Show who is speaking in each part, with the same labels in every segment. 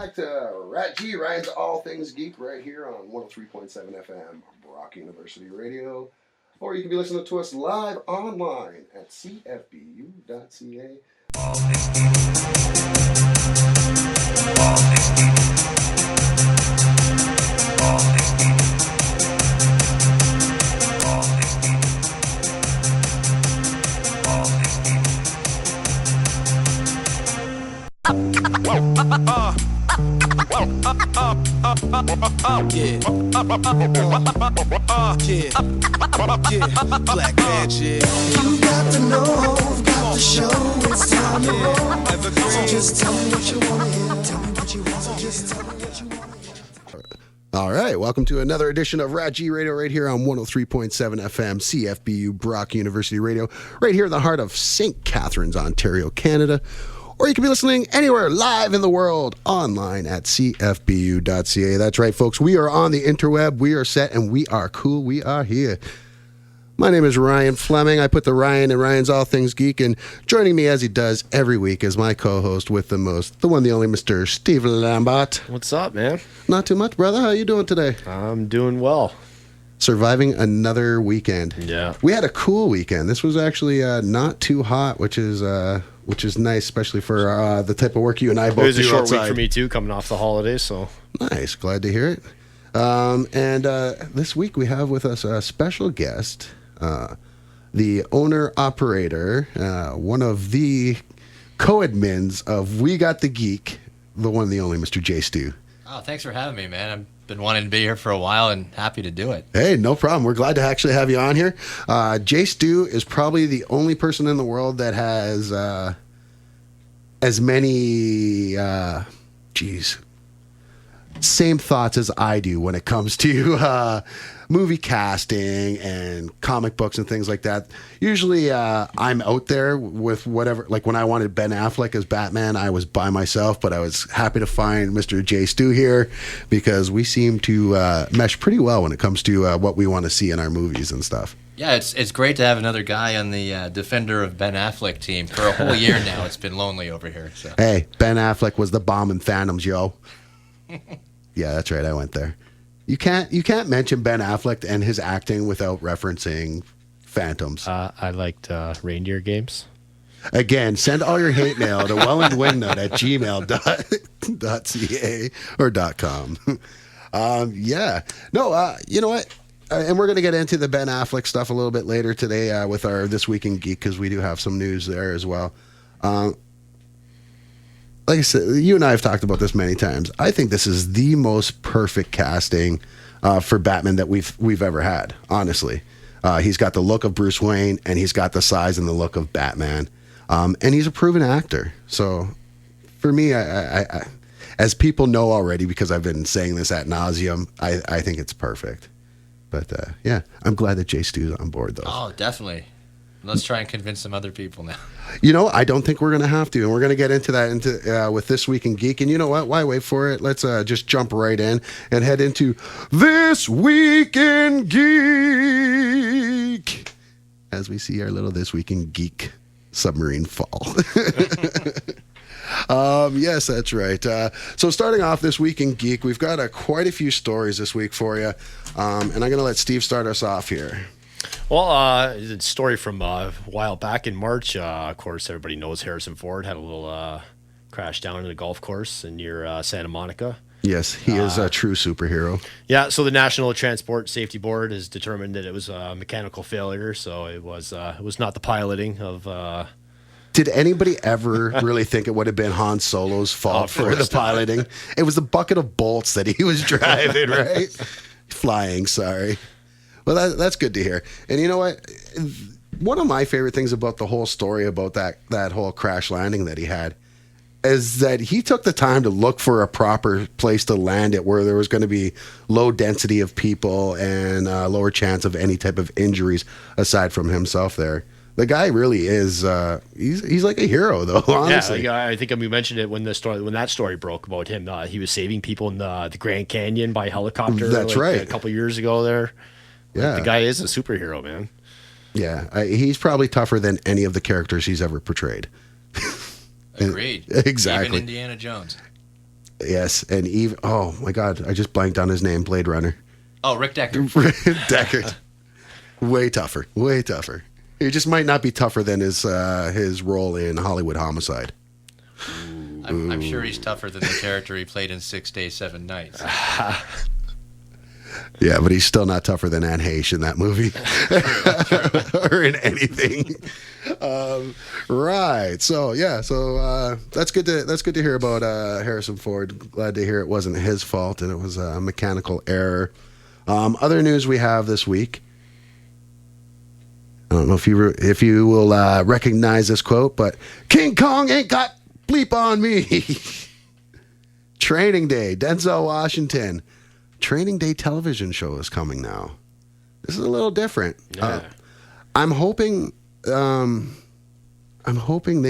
Speaker 1: back to RatG, Ryan's All Things Geek, right here on 103.7 FM, Brock University Radio. Or you can be listening to us live online at cfbu.ca. All Things Geek. All Things Geek. All Things Geek. All Things Geek. All Things Geek.
Speaker 2: Black magic. You got to know, got to show, it's time to roll. So just tell me what you want to hear. Tell me what you want, so just tell me what you want to hear.
Speaker 1: All right, welcome to another edition of RatG Radio right here on 103.7 FM, CFBU Brock University Radio, right here in the heart of St. Catharines, Ontario, Canada. Or you can be listening anywhere live in the world online at cfbu.ca. That's right, folks. We are on the interweb. We are set and we are cool. We are here. My name is Ryan Fleming. I put the Ryan in Ryan's All Things Geek, and joining me as he does every week is my co-host with the most, the one, the only Mr. Steve Lambert.
Speaker 3: What's up, man?
Speaker 1: Not too much, brother. How you doing today?
Speaker 3: I'm doing well.
Speaker 1: Surviving another weekend.
Speaker 3: Yeah.
Speaker 1: We had a cool weekend. This was actually not too hot, which is nice, especially for the type of work you and I both do.
Speaker 3: It was a short
Speaker 1: outside.
Speaker 3: week for me too, coming off the holidays. So
Speaker 1: nice, glad to hear it. And this week we have with us a special guest, the owner operator, one of the co-admins of We Got The Geek, the one, the only Mr. JStew.
Speaker 4: Oh, thanks for having me, man. I've been wanting to be here for a while and happy to do it.
Speaker 1: Hey, no problem. We're glad to actually have you on here. JStew is probably the only person in the world that has as many, same thoughts as I do when it comes to movie casting and comic books and things like that. Usually I'm out there with whatever, like when I wanted Ben Affleck as Batman, I was by myself, but I was happy to find Mr. JStew here because we seem to mesh pretty well when it comes to what we want to see in our movies and stuff.
Speaker 4: Yeah, it's great to have another guy on the Defender of Ben Affleck team. For a whole year now, it's been lonely over here. So.
Speaker 1: Hey, Ben Affleck was the bomb in Phantoms, yo. Yeah, that's right. I went there. You can't mention Ben Affleck and his acting without referencing Phantoms.
Speaker 3: I liked reindeer games.
Speaker 1: Again, send all your hate mail to wellandwingnut@gmail.ca or .com. Yeah. No, you know what? And we're going to get into the Ben Affleck stuff a little bit later today with our This Week in Geek because we do have some news there as well. Like I said, you and I have talked about this many times. I think this is the most perfect casting for Batman that we've ever had, honestly. He's got the look of Bruce Wayne, and he's got the size and the look of Batman. And he's a proven actor. So for me, I as people know already, because I've been saying this ad nauseum, I think it's perfect. But yeah, I'm glad that JStew's on board, though.
Speaker 4: Oh, definitely. Let's try and convince some other people now.
Speaker 1: You know, I don't think we're going to have to, and we're going to get into that with This Week in Geek. And you know what? Why wait for it? Let's just jump right in and head into This Week in Geek as we see our little This Week in Geek submarine fall. Yes, that's right. So starting off This Week in Geek, we've got quite a few stories this week for you, and I'm going to let Steve start us off here.
Speaker 3: Well, it's a story from a while back in March. Of course, everybody knows Harrison Ford had a little crash down in a golf course near Santa Monica.
Speaker 1: Yes, he is a true superhero.
Speaker 3: Yeah, so the National Transport Safety Board has determined that it was a mechanical failure, so it was not the piloting of...
Speaker 1: Did anybody ever really think it would have been Han Solo's fault for the piloting? It was the bucket of bolts that he was driving, right? Flying, sorry. Well, that's good to hear. And you know what? One of my favorite things about the whole story about that whole crash landing that he had is that he took the time to look for a proper place to land it where there was going to be low density of people and lower chance of any type of injuries aside from himself there. The guy really is, he's like a hero, though, honestly.
Speaker 3: Yeah, I think we mentioned it when that story broke about him. He was saving people in the Grand Canyon by helicopter.
Speaker 1: That's right.
Speaker 3: A couple years ago there.
Speaker 1: Yeah.
Speaker 3: The guy is a superhero, man.
Speaker 1: Yeah, he's probably tougher than any of the characters he's ever portrayed.
Speaker 4: Agreed.
Speaker 1: Exactly.
Speaker 4: Even Indiana Jones.
Speaker 1: Yes, and even oh my God, I just blanked on his name. Blade Runner.
Speaker 4: Oh, Rick Decker.
Speaker 1: Deckard. Way tougher. Way tougher. He just might not be tougher than his role in Hollywood Homicide.
Speaker 4: I'm sure he's tougher than the character he played in 6 Days, 7 Nights.
Speaker 1: Yeah, but he's still not tougher than Anne Heche in that movie.
Speaker 4: True.
Speaker 1: Or in anything. Right. So yeah. So that's good to hear about Harrison Ford. Glad to hear it wasn't his fault and it was a mechanical error. Other news we have this week. I don't know if you will recognize this quote, but King Kong ain't got bleep on me. Training Day, Denzel Washington. Training Day television show is coming now. This is a little different.
Speaker 3: Yeah.
Speaker 1: I'm hoping they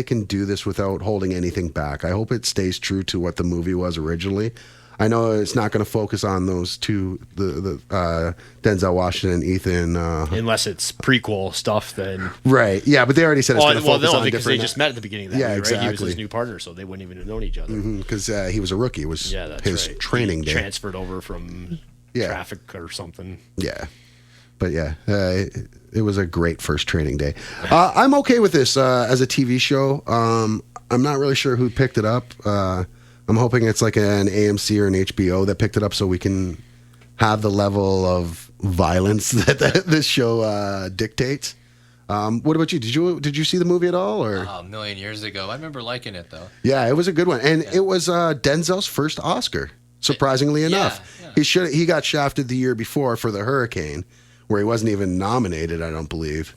Speaker 1: can do this without holding anything back. I hope it stays true to what the movie was originally. I know it's not going to focus on those two, the Denzel Washington and Ethan.
Speaker 3: Unless it's prequel stuff, then
Speaker 1: Right. Yeah, but they already said it's going to focus on
Speaker 3: because they
Speaker 1: different.
Speaker 3: just met at the beginning of that
Speaker 1: Yeah,
Speaker 3: movie, right? He was
Speaker 1: exactly.
Speaker 3: his new partner, so they wouldn't even have known each other.
Speaker 1: Because he was a rookie. It was
Speaker 3: Yeah, that's
Speaker 1: his
Speaker 3: right.
Speaker 1: training
Speaker 3: He
Speaker 1: day.
Speaker 3: transferred over from
Speaker 1: Yeah.
Speaker 3: traffic or something.
Speaker 1: Yeah. But yeah, it was a great first training day. I'm okay with this as a TV show. I'm not really sure who picked it up. I'm hoping it's like an AMC or an HBO that picked it up so we can have the level of violence that this show dictates. What about you? Did you see the movie at all? Or
Speaker 4: Oh, a million years ago. I remember liking it, though.
Speaker 1: yeah, it was a good one, and it was Denzel's first Oscar. Surprisingly enough,
Speaker 4: yeah.
Speaker 1: he got shafted the year before for The Hurricane, where he wasn't even nominated. I don't believe.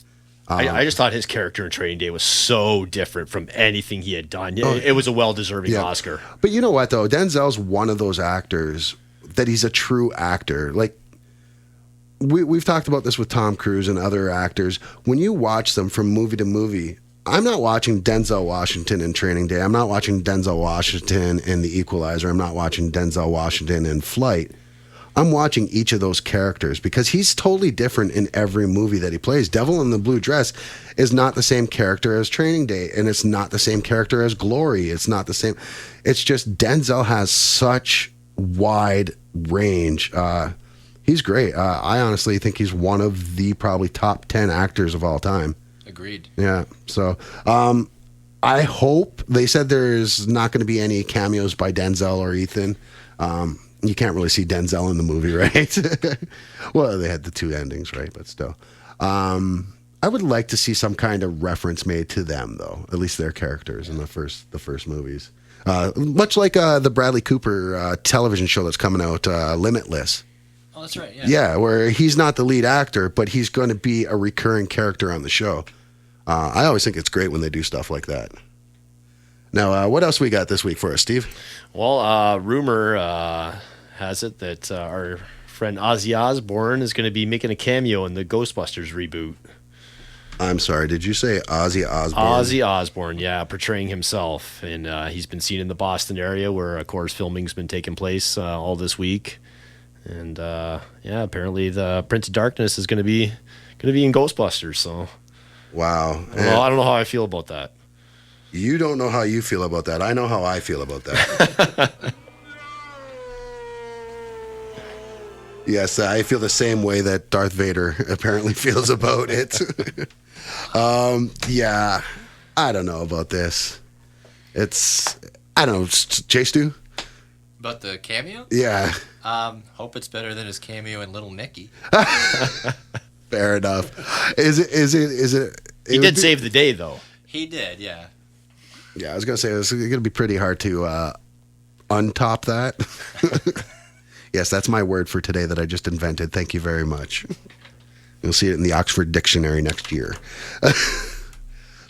Speaker 3: I just thought his character in Training Day was so different from anything he had done. It was a well-deserving
Speaker 1: Yeah.
Speaker 3: Oscar.
Speaker 1: But you know what, though? Denzel's one of those actors that he's a true actor. Like, we've talked about this with Tom Cruise and other actors. When you watch them from movie to movie, I'm not watching Denzel Washington in Training Day. I'm not watching Denzel Washington in The Equalizer. I'm not watching Denzel Washington in Flight. I'm watching each of those characters because he's totally different in every movie that he plays. Devil in the Blue Dress is not the same character as Training Day, and it's not the same character as Glory. It's not the same. It's just Denzel has such wide range. He's great. I honestly think he's one of the probably top 10 actors of all time.
Speaker 4: Agreed.
Speaker 1: Yeah. So I hope they said there's not going to be any cameos by Denzel or Ethan. You can't really see Denzel in the movie, right? Well, they had the two endings, right? But still. I would like to see some kind of reference made to them, though. At least their characters in the first movies. Much like the Bradley Cooper television show that's coming out, Limitless.
Speaker 4: Oh, that's right. Yeah.
Speaker 1: Yeah, where he's not the lead actor, but he's going to be a recurring character on the show. I always think it's great when they do stuff like that. Now, what else we got this week for us, Steve?
Speaker 3: Well, rumor has it that our friend Ozzy Osbourne is going to be making a cameo in the Ghostbusters reboot.
Speaker 1: I'm sorry, did you say Ozzy Osbourne?
Speaker 3: Ozzy Osbourne, yeah, portraying himself. And he's been seen in the Boston area where, of course, filming's been taking place all this week. And, yeah, apparently the Prince of Darkness is going to be in Ghostbusters. So,
Speaker 1: Wow.
Speaker 3: I don't know how I feel about that.
Speaker 1: You don't know how you feel about that. I know how I feel about that. Yes, I feel the same way that Darth Vader apparently feels about it. Yeah, I don't know about this. I don't know, JStew?
Speaker 4: About the cameo?
Speaker 1: Yeah,
Speaker 4: Hope it's better than his cameo in Little Nicky.
Speaker 1: fair enough. Is it?
Speaker 3: He did save the day, though.
Speaker 4: He did, yeah.
Speaker 1: Yeah, I was going to say, it's going to be pretty hard to untop that. Yes, that's my word for today that I just invented. Thank you very much. You'll see it in the Oxford Dictionary next year.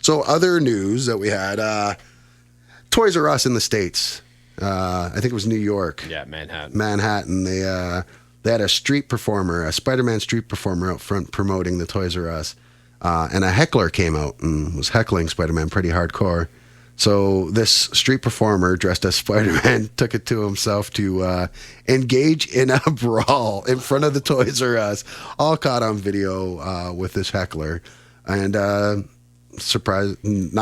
Speaker 1: So other news that we had, Toys R Us in the States. I think it was New York.
Speaker 3: Yeah, Manhattan.
Speaker 1: Manhattan. They had a street performer, a Spider-Man street performer out front promoting the Toys R Us. And a heckler came out and was heckling Spider-Man pretty hardcore. So this street performer dressed as Spider-Man took it to himself to engage in a brawl in front of the Toys R Us, all caught on video with this heckler. And not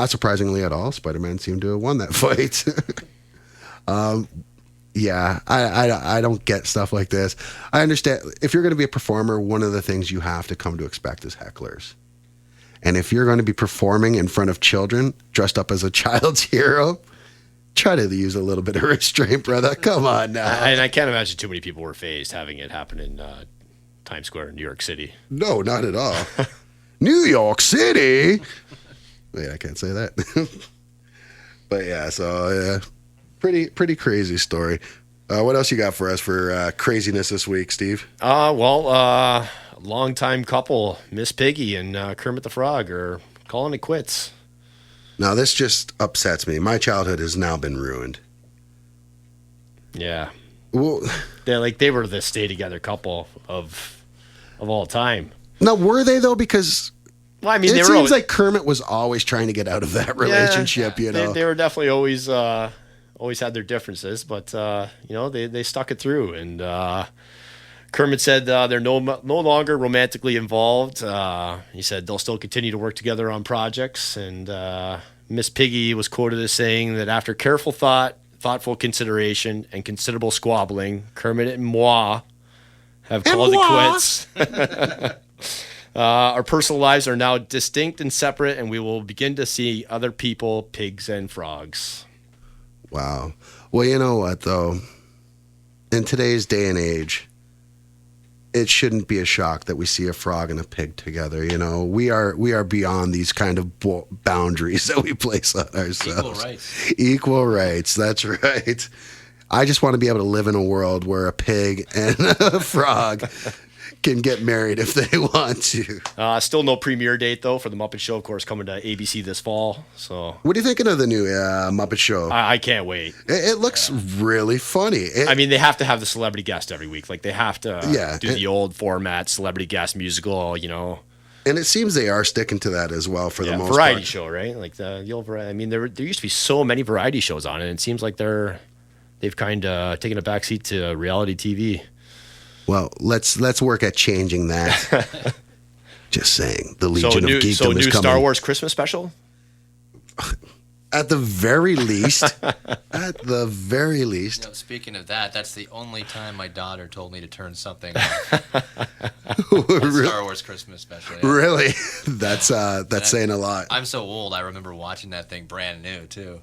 Speaker 1: surprisingly at all, Spider-Man seemed to have won that fight. Yeah, I don't get stuff like this. I understand if you're going to be a performer, one of the things you have to come to expect is hecklers. And if you're going to be performing in front of children dressed up as a child's hero, try to use a little bit of restraint, brother. Come on now.
Speaker 3: And I can't imagine too many people were fazed having it happen in Times Square in New York City.
Speaker 1: No, not at all. New York City. Wait, I can't say that. But yeah, so yeah. Pretty crazy story. What else you got for us for craziness this week, Steve?
Speaker 3: Longtime couple, Miss Piggy and Kermit the Frog, are calling it quits.
Speaker 1: Now, this just upsets me. My childhood has now been ruined.
Speaker 3: Yeah.
Speaker 1: Well,
Speaker 3: They were the stay together couple of all time.
Speaker 1: now, were they, though? Because
Speaker 3: Well, I mean,
Speaker 1: it
Speaker 3: they were
Speaker 1: seems
Speaker 3: always,
Speaker 1: like Kermit was always trying to get out of that relationship, you know?
Speaker 3: They were definitely always had their differences, but they stuck it through. And Kermit said they're no longer romantically involved. He said they'll still continue to work together on projects. And Miss Piggy was quoted as saying that after careful thoughtful consideration, and considerable squabbling, Kermit and moi have called it quits. Our personal lives are now distinct and separate, and we will begin to see other people, pigs and frogs.
Speaker 1: Wow. Well, you know what, though? In today's day and age, it shouldn't be a shock that we see a frog and a pig together. You know, we are beyond these kind of boundaries that we place on ourselves.
Speaker 4: Equal rights.
Speaker 1: Equal rights. That's right. I just want to be able to live in a world where a pig and a frog can get married if they want to.
Speaker 3: Still no premiere date, though, for The Muppet Show, of course, coming to ABC this fall. So
Speaker 1: What are you thinking of the new Muppet Show?
Speaker 3: I can't wait.
Speaker 1: It looks really funny.
Speaker 3: I mean, they have to have the celebrity guest every week. Like, they have to do the old format celebrity guest musical,
Speaker 1: And it seems they are sticking to that as well for the most
Speaker 3: variety
Speaker 1: part.
Speaker 3: show, right? Like the old variety. I mean, there used to be so many variety shows on it, and it seems like they've kind of taken a backseat to reality TV.
Speaker 1: Well, let's work at changing that. Just saying, the Legion of Geekdom is coming.
Speaker 3: New Star Wars Christmas special?
Speaker 1: At the very least,
Speaker 4: Speaking of that, that's the only time my daughter told me to turn something off. Star Wars Christmas special. Yeah.
Speaker 1: Really, that's saying a lot.
Speaker 4: I'm so old. I remember watching that thing brand new too.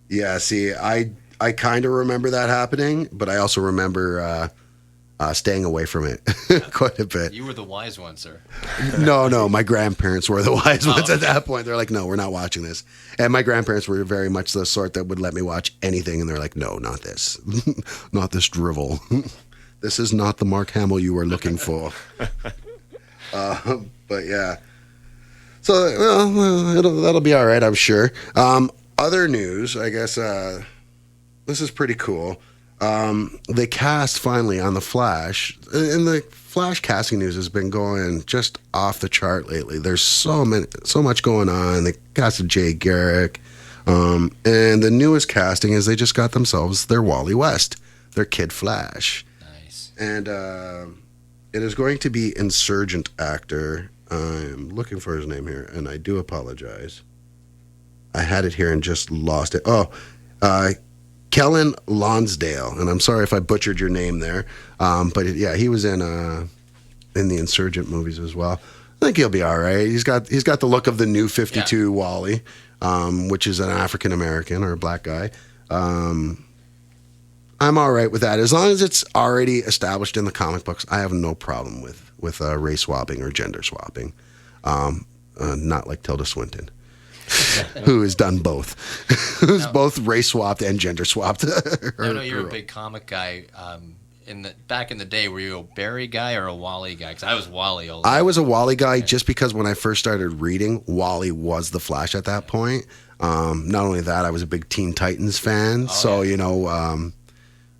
Speaker 1: Yeah, see, I kind of remember that happening, but I also remember staying away from it quite a bit.
Speaker 4: You were the wise one, sir.
Speaker 1: No, my grandparents were the wise ones at that point. They're like, no, we're not watching this. And my grandparents were very much the sort that would let me watch anything, and they're like, no, not this. Not this drivel. This is not the Mark Hamill you were looking for. But yeah. So, that'll be all right, I'm sure. Other news, I guess, this is pretty cool. They cast finally on The Flash, and the Flash casting news has been going just off the chart lately. There's so much going on. They casted Jay Garrick, and the newest casting is they just got themselves their Wally West, their Kid Flash.
Speaker 4: Nice.
Speaker 1: And it is going to be insurgent actor. I'm looking for his name here, and I do apologize. I had it here and just lost it. Kellen Lonsdale, and I'm sorry if I butchered your name there, but he was in the Insurgent movies as well. I think he'll be all right. He's got the look of the New 52 Wally, which is an African American or a black guy. I'm all right with that as long as it's already established in the comic books. I have no problem with race swapping or gender swapping, not like Tilda Swinton. Who has done both? Who's both race swapped and gender swapped?
Speaker 4: I know you're a big comic guy. Back in the day, were you a Barry guy or a Wally guy? Because I was Wally.
Speaker 1: I was a Wally guy just because when I first started reading, Wally was the Flash at that point. Not only that, I was a big Teen Titans fan.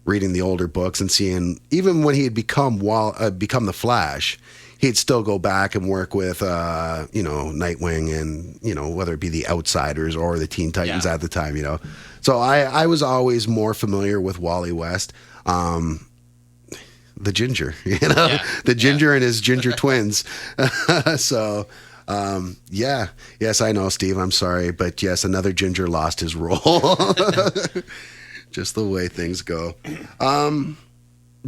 Speaker 1: Reading the older books and seeing even when he had become the Flash, he'd still go back and work with, Nightwing and, whether it be the Outsiders or the Teen Titans at the time, So I was always more familiar with Wally West, the ginger, the ginger and his ginger twins. So, yes, I know, Steve, I'm sorry. But yes, another ginger lost his role. Just the way things go.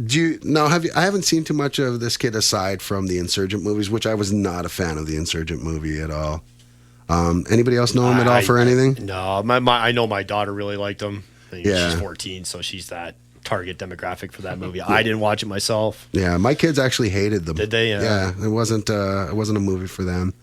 Speaker 1: Do you now have you? I haven't seen too much of this kid aside from the Insurgent movies, which I was not a fan of the Insurgent movie at all. Anybody else know him at all for anything?
Speaker 3: No, I know my daughter really liked him.
Speaker 1: Yeah.
Speaker 3: She's 14, so she's that target demographic for that movie. I didn't watch it myself.
Speaker 1: Yeah, my kids actually hated them.
Speaker 3: Did they?
Speaker 1: Yeah, it wasn't a movie for them.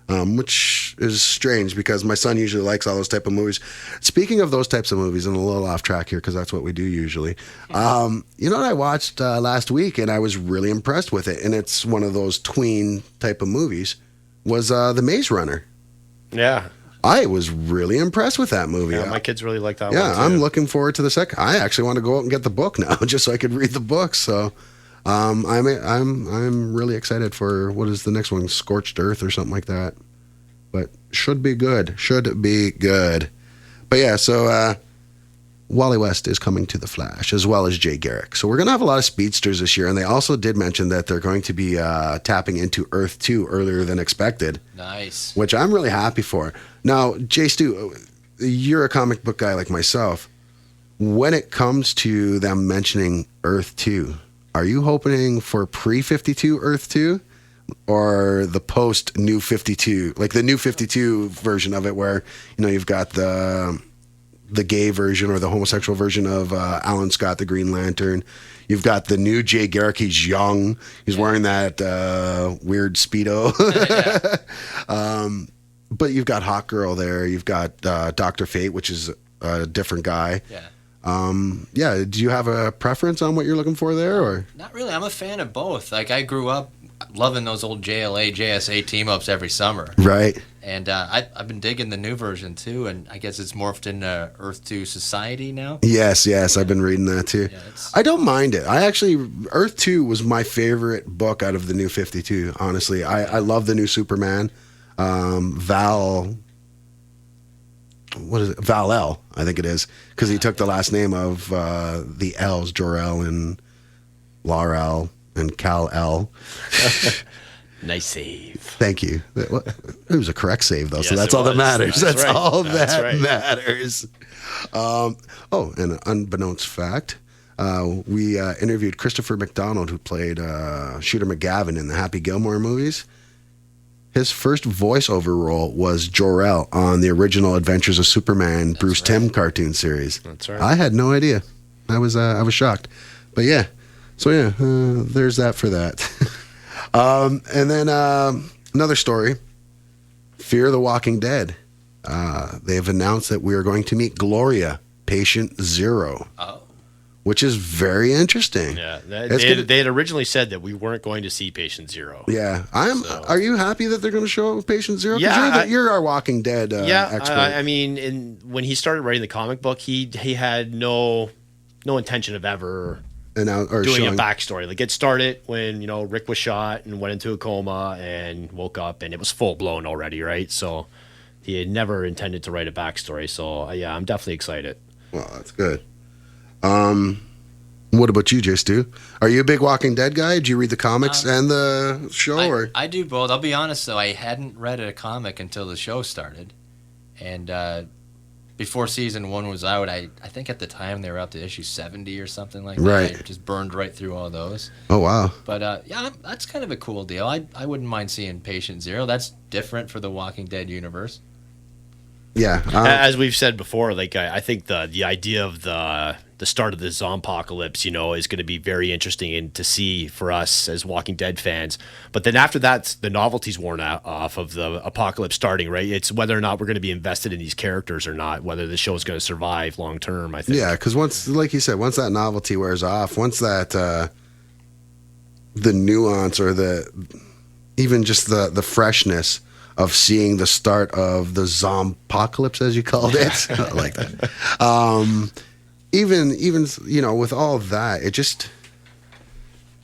Speaker 1: Which is strange because my son usually likes all those type of movies. Speaking of those types of movies, and a little off track here because that's what we do usually. You know what I watched last week and I was really impressed with it, and it's one of those tween type of movies, was The Maze Runner.
Speaker 3: Yeah.
Speaker 1: I was really impressed with that movie.
Speaker 3: Yeah, my kids really like that one
Speaker 1: Yeah,
Speaker 3: too.
Speaker 1: I'm looking forward to the second. I actually want to go out and get the book now just so I could read the book. So I'm really excited for what is the next one, Scorched Earth or something like that. But should be good. But yeah, so Wally West is coming to The Flash as well as Jay Garrick. So we're going to have a lot of speedsters this year, and they also did mention that they're going to be tapping into Earth 2 earlier than expected.
Speaker 4: Nice.
Speaker 1: Which I'm really happy for. Now, JStew, you're a comic book guy like myself. When it comes to them mentioning Earth 2, are you hoping for pre-52 Earth 2 or the post-New 52, like the New 52 version of it where, you know, you've got the gay version or the homosexual version of Alan Scott, the Green Lantern. You've got the new Jay Garrick. He's young. He's wearing that weird Speedo. But you've got Hawk Girl there. You've got Dr. Fate, which is a different guy.
Speaker 4: Yeah.
Speaker 1: Do you have a preference on what you're looking for there, or?
Speaker 4: Not really. I'm a fan of both. Like, I grew up loving those old JLA, JSA team-ups every summer.
Speaker 1: Right.
Speaker 4: And I've been digging the new version, too, and I guess it's morphed into Earth 2 Society now.
Speaker 1: Yes, I've been reading that, too.
Speaker 4: Yeah,
Speaker 1: I don't mind it. Earth 2 was my favorite book out of the New 52, honestly. I love the new Superman. Val-El, I think it is, because he took the last name of the L's, Jor-El and Lar-El and Kal-El.
Speaker 3: Nice save.
Speaker 1: Thank you. It was a correct save, though, so
Speaker 3: Yes,
Speaker 1: that's
Speaker 3: it
Speaker 1: all that
Speaker 3: was.
Speaker 1: matters. That's
Speaker 3: right.
Speaker 1: all
Speaker 3: That's
Speaker 1: that
Speaker 3: right.
Speaker 1: matters. And an unbeknownst fact, we interviewed Christopher McDonald, who played Shooter McGavin in the Happy Gilmore movies. His first voiceover role was Jor-El on the original Adventures of Superman Bruce Timm cartoon series.
Speaker 3: That's right.
Speaker 1: I had no idea. I was shocked. But yeah. So yeah, there's that for that. And then another story, Fear the Walking Dead. They have announced that we are going to meet Gloria, Patient Zero.
Speaker 4: Oh.
Speaker 1: Which is very interesting.
Speaker 3: Yeah,
Speaker 1: It's
Speaker 3: they had originally said that we weren't going to see Patient Zero.
Speaker 1: Yeah, Are you happy that they're going to show Patient Zero? 'Cause
Speaker 3: Yeah,
Speaker 1: you're our Walking Dead expert.
Speaker 3: I mean, when he started writing the comic book, he had no intention of ever doing a backstory. Like, it started when Rick was shot and went into a coma and woke up, and it was full blown already, right? So he had never intended to write a backstory. So yeah, I'm definitely excited.
Speaker 1: Well, that's good. What about you, JStew? Are you a big Walking Dead guy? Do you read the comics and the show?
Speaker 4: I do both. I'll be honest, though. I hadn't read a comic until the show started. And before season 1 was out, I think at the time they were up to issue 70 or something like that.
Speaker 1: Right.
Speaker 4: I just burned right through all those.
Speaker 1: Oh, wow.
Speaker 4: But yeah, that's kind of a cool deal. I wouldn't mind seeing Patient Zero. That's different for the Walking Dead universe.
Speaker 1: Yeah.
Speaker 3: As we've said before, like I think the idea of the start of the zompocalypse, is going to be very interesting and to see for us as Walking Dead fans. But then after that, the novelty's worn off of the apocalypse starting, right? It's whether or not we're going to be invested in these characters or not, whether the show is going to survive long term, I think.
Speaker 1: Yeah, because once, like you said, once that novelty wears off, once that the nuance or even just the freshness of seeing the start of the zompocalypse, as you called it. I like that. Even with all that,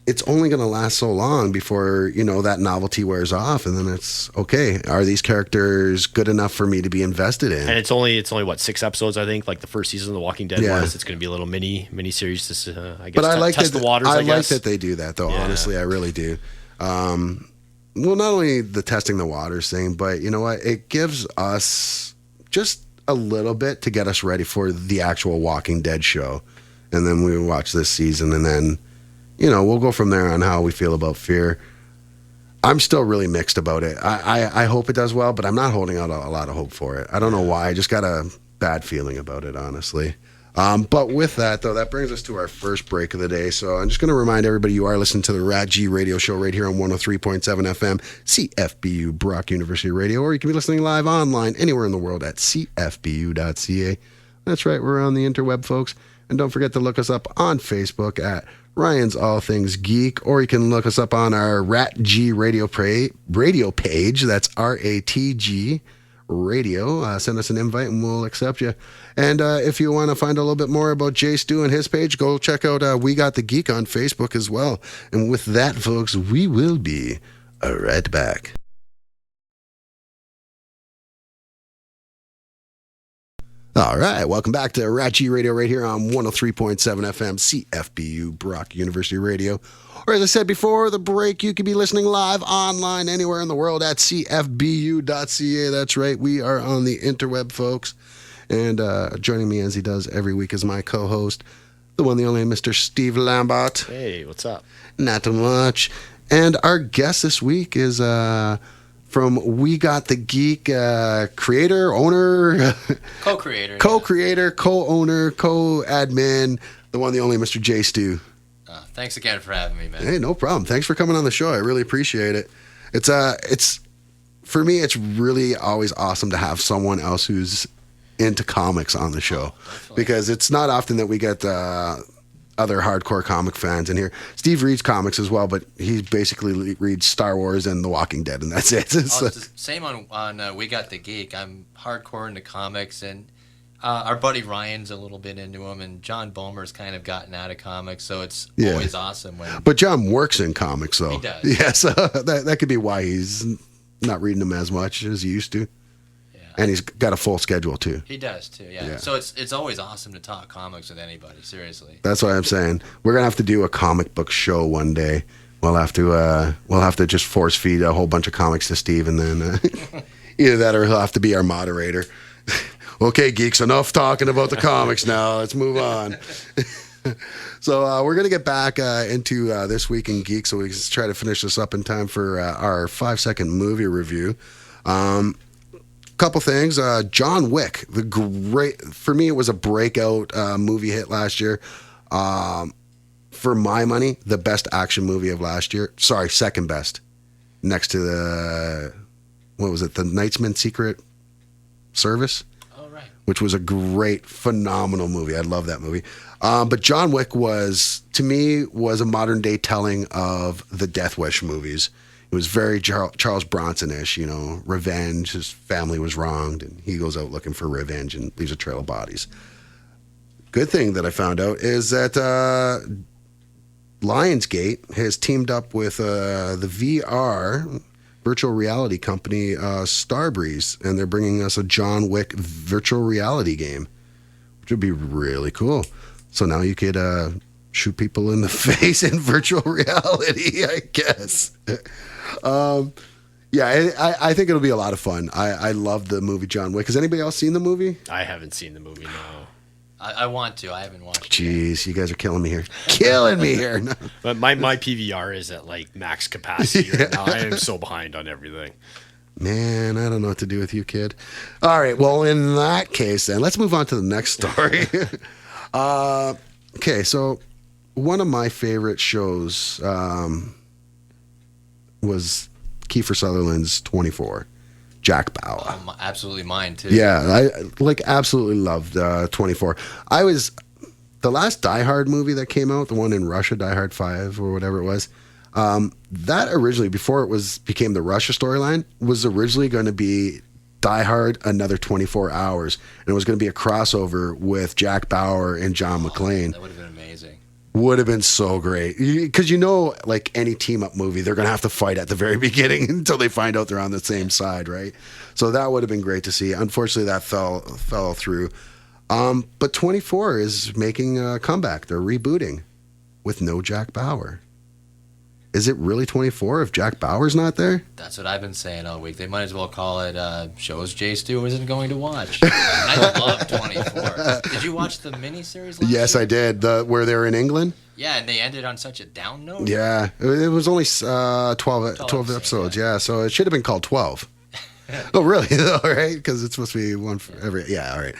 Speaker 1: it's only going to last so long before that novelty wears off, and then it's okay. Are these characters good enough for me to be invested in?
Speaker 3: And it's only what, 6 episodes, I think, like the first season of The Walking Dead was. It's going to be a little mini series to I guess
Speaker 1: but I like
Speaker 3: test
Speaker 1: that,
Speaker 3: the waters.
Speaker 1: I
Speaker 3: I guess.
Speaker 1: like that they do that, though.
Speaker 3: Yeah.
Speaker 1: Honestly, I really do. Well, not only the testing the waters thing, but you know what? It gives us just a little bit to get us ready for the actual Walking Dead show. And then we watch this season, and then, we'll go from there on how we feel about Fear. I'm still really mixed about it. I hope it does well, but I'm not holding out a lot of hope for it. I don't know why. I just got a bad feeling about it, honestly. But with that, though, that brings us to our first break of the day. So I'm just going to remind everybody you are listening to the RatG radio show right here on 103.7 FM, CFBU Brock University Radio, or you can be listening live online anywhere in the world at cfbu.ca. That's right, we're on the interweb, folks. And don't forget to look us up on Facebook at Ryan's All Things Geek, or you can look us up on our RatG radio page. That's RATG Radio. Send us an invite and we'll accept you. And if you want to find a little bit more about JStew and his page, go check out We Got The Geek on Facebook as well. And with that, folks, we will be right back. All right, welcome back to RatG Radio right here on 103.7 FM, CFBU Brock University Radio. Or as I said before the break, you can be listening live online anywhere in the world at cfbu.ca. That's right, we are on the interweb, folks. And joining me as he does every week is my co-host, the one, the only Mr. Steve Lambert.
Speaker 3: Hey, what's up?
Speaker 1: Not too much. And our guest this week is from We Got The Geek, creator, owner,
Speaker 4: co-creator,
Speaker 1: co-owner, co-admin, the one, the only Mr. JStew.
Speaker 4: Thanks again for having me, man.
Speaker 1: Hey, no problem. Thanks for coming on the show. I really appreciate it. It's for me, it's really always awesome to have someone else who's into comics on the show, because it's not often that we get other hardcore comic fans in here. Steve reads comics as well, but he basically reads Star Wars and The Walking Dead, and that's it.
Speaker 4: It's the same on We Got The Geek. I'm hardcore into comics, and our buddy Ryan's a little bit into them, and John Bomer's kind of gotten out of comics, so it's always awesome when...
Speaker 1: But John works in comics, though.
Speaker 4: He does.
Speaker 1: Yeah, so that could be why he's not reading them as much as he used to. And he's got a full schedule, too.
Speaker 4: He does, too, yeah. So it's always awesome to talk comics with anybody, seriously.
Speaker 1: That's what I'm saying. We're going to have to do a comic book show one day. We'll have to just force feed a whole bunch of comics to Steve, and then either that or he'll have to be our moderator. Okay, geeks, enough talking about the comics now. Let's move on. So we're going to get back into This Week in Geek, so we can try to finish this up in time for our 5-second movie review. Couple things. John Wick, for me, it was a breakout movie hit last year. For my money, the best action movie of last year. Sorry, second best. Next to the Knightsman Secret Service?
Speaker 4: Oh, right.
Speaker 1: Which was a great, phenomenal movie. I love that movie. But John Wick was a modern day telling of the Death Wish movies. It was very Charles Bronson-ish, revenge. His family was wronged, and he goes out looking for revenge and leaves a trail of bodies. Good thing that I found out is that Lionsgate has teamed up with the VR virtual reality company Starbreeze, and they're bringing us a John Wick virtual reality game, which would be really cool. So now you could shoot people in the face in virtual reality, I guess. I think it'll be a lot of fun. I love the movie John Wick. Has anybody else seen the movie?
Speaker 3: I haven't seen the movie, no.
Speaker 4: I want to. I haven't watched it.
Speaker 1: Jeez, you guys are killing me here. No.
Speaker 3: But my PVR is at like max capacity right now. I am so behind on everything.
Speaker 1: Man, I don't know what to do with you, kid. All right, well, in that case, then, let's move on to the next story. Okay, so one of my favorite shows was Kiefer Sutherland's 24, Jack Bauer.
Speaker 4: Absolutely mine, too.
Speaker 1: Yeah, I absolutely loved 24. The last Die Hard movie that came out, the one in Russia, Die Hard 5 or whatever it was, that originally, before it became the Russia storyline, was originally going to be Die Hard Another 24 Hours. And it was going to be a crossover with Jack Bauer and John McClane.
Speaker 4: That would have been amazing.
Speaker 1: Would have been so great. Because like any team-up movie, they're going to have to fight at the very beginning until they find out they're on the same side, right? So that would have been great to see. Unfortunately, that fell through. But 24 is making a comeback. They're rebooting with no Jack Bauer. is it really 24 if Jack Bauer's not there?
Speaker 4: That's what I've been saying all week. They might as well call it shows JStew isn't going to watch. I love 24. Did you watch the miniseries last
Speaker 1: Yes,
Speaker 4: year?
Speaker 1: I did. Where they were in England?
Speaker 4: Yeah, and they ended on such a down note.
Speaker 1: Yeah. It was only 12 episodes. Yeah, so it should have been called 12. Oh, really? All right, because it's supposed to be one for every. Yeah, all right.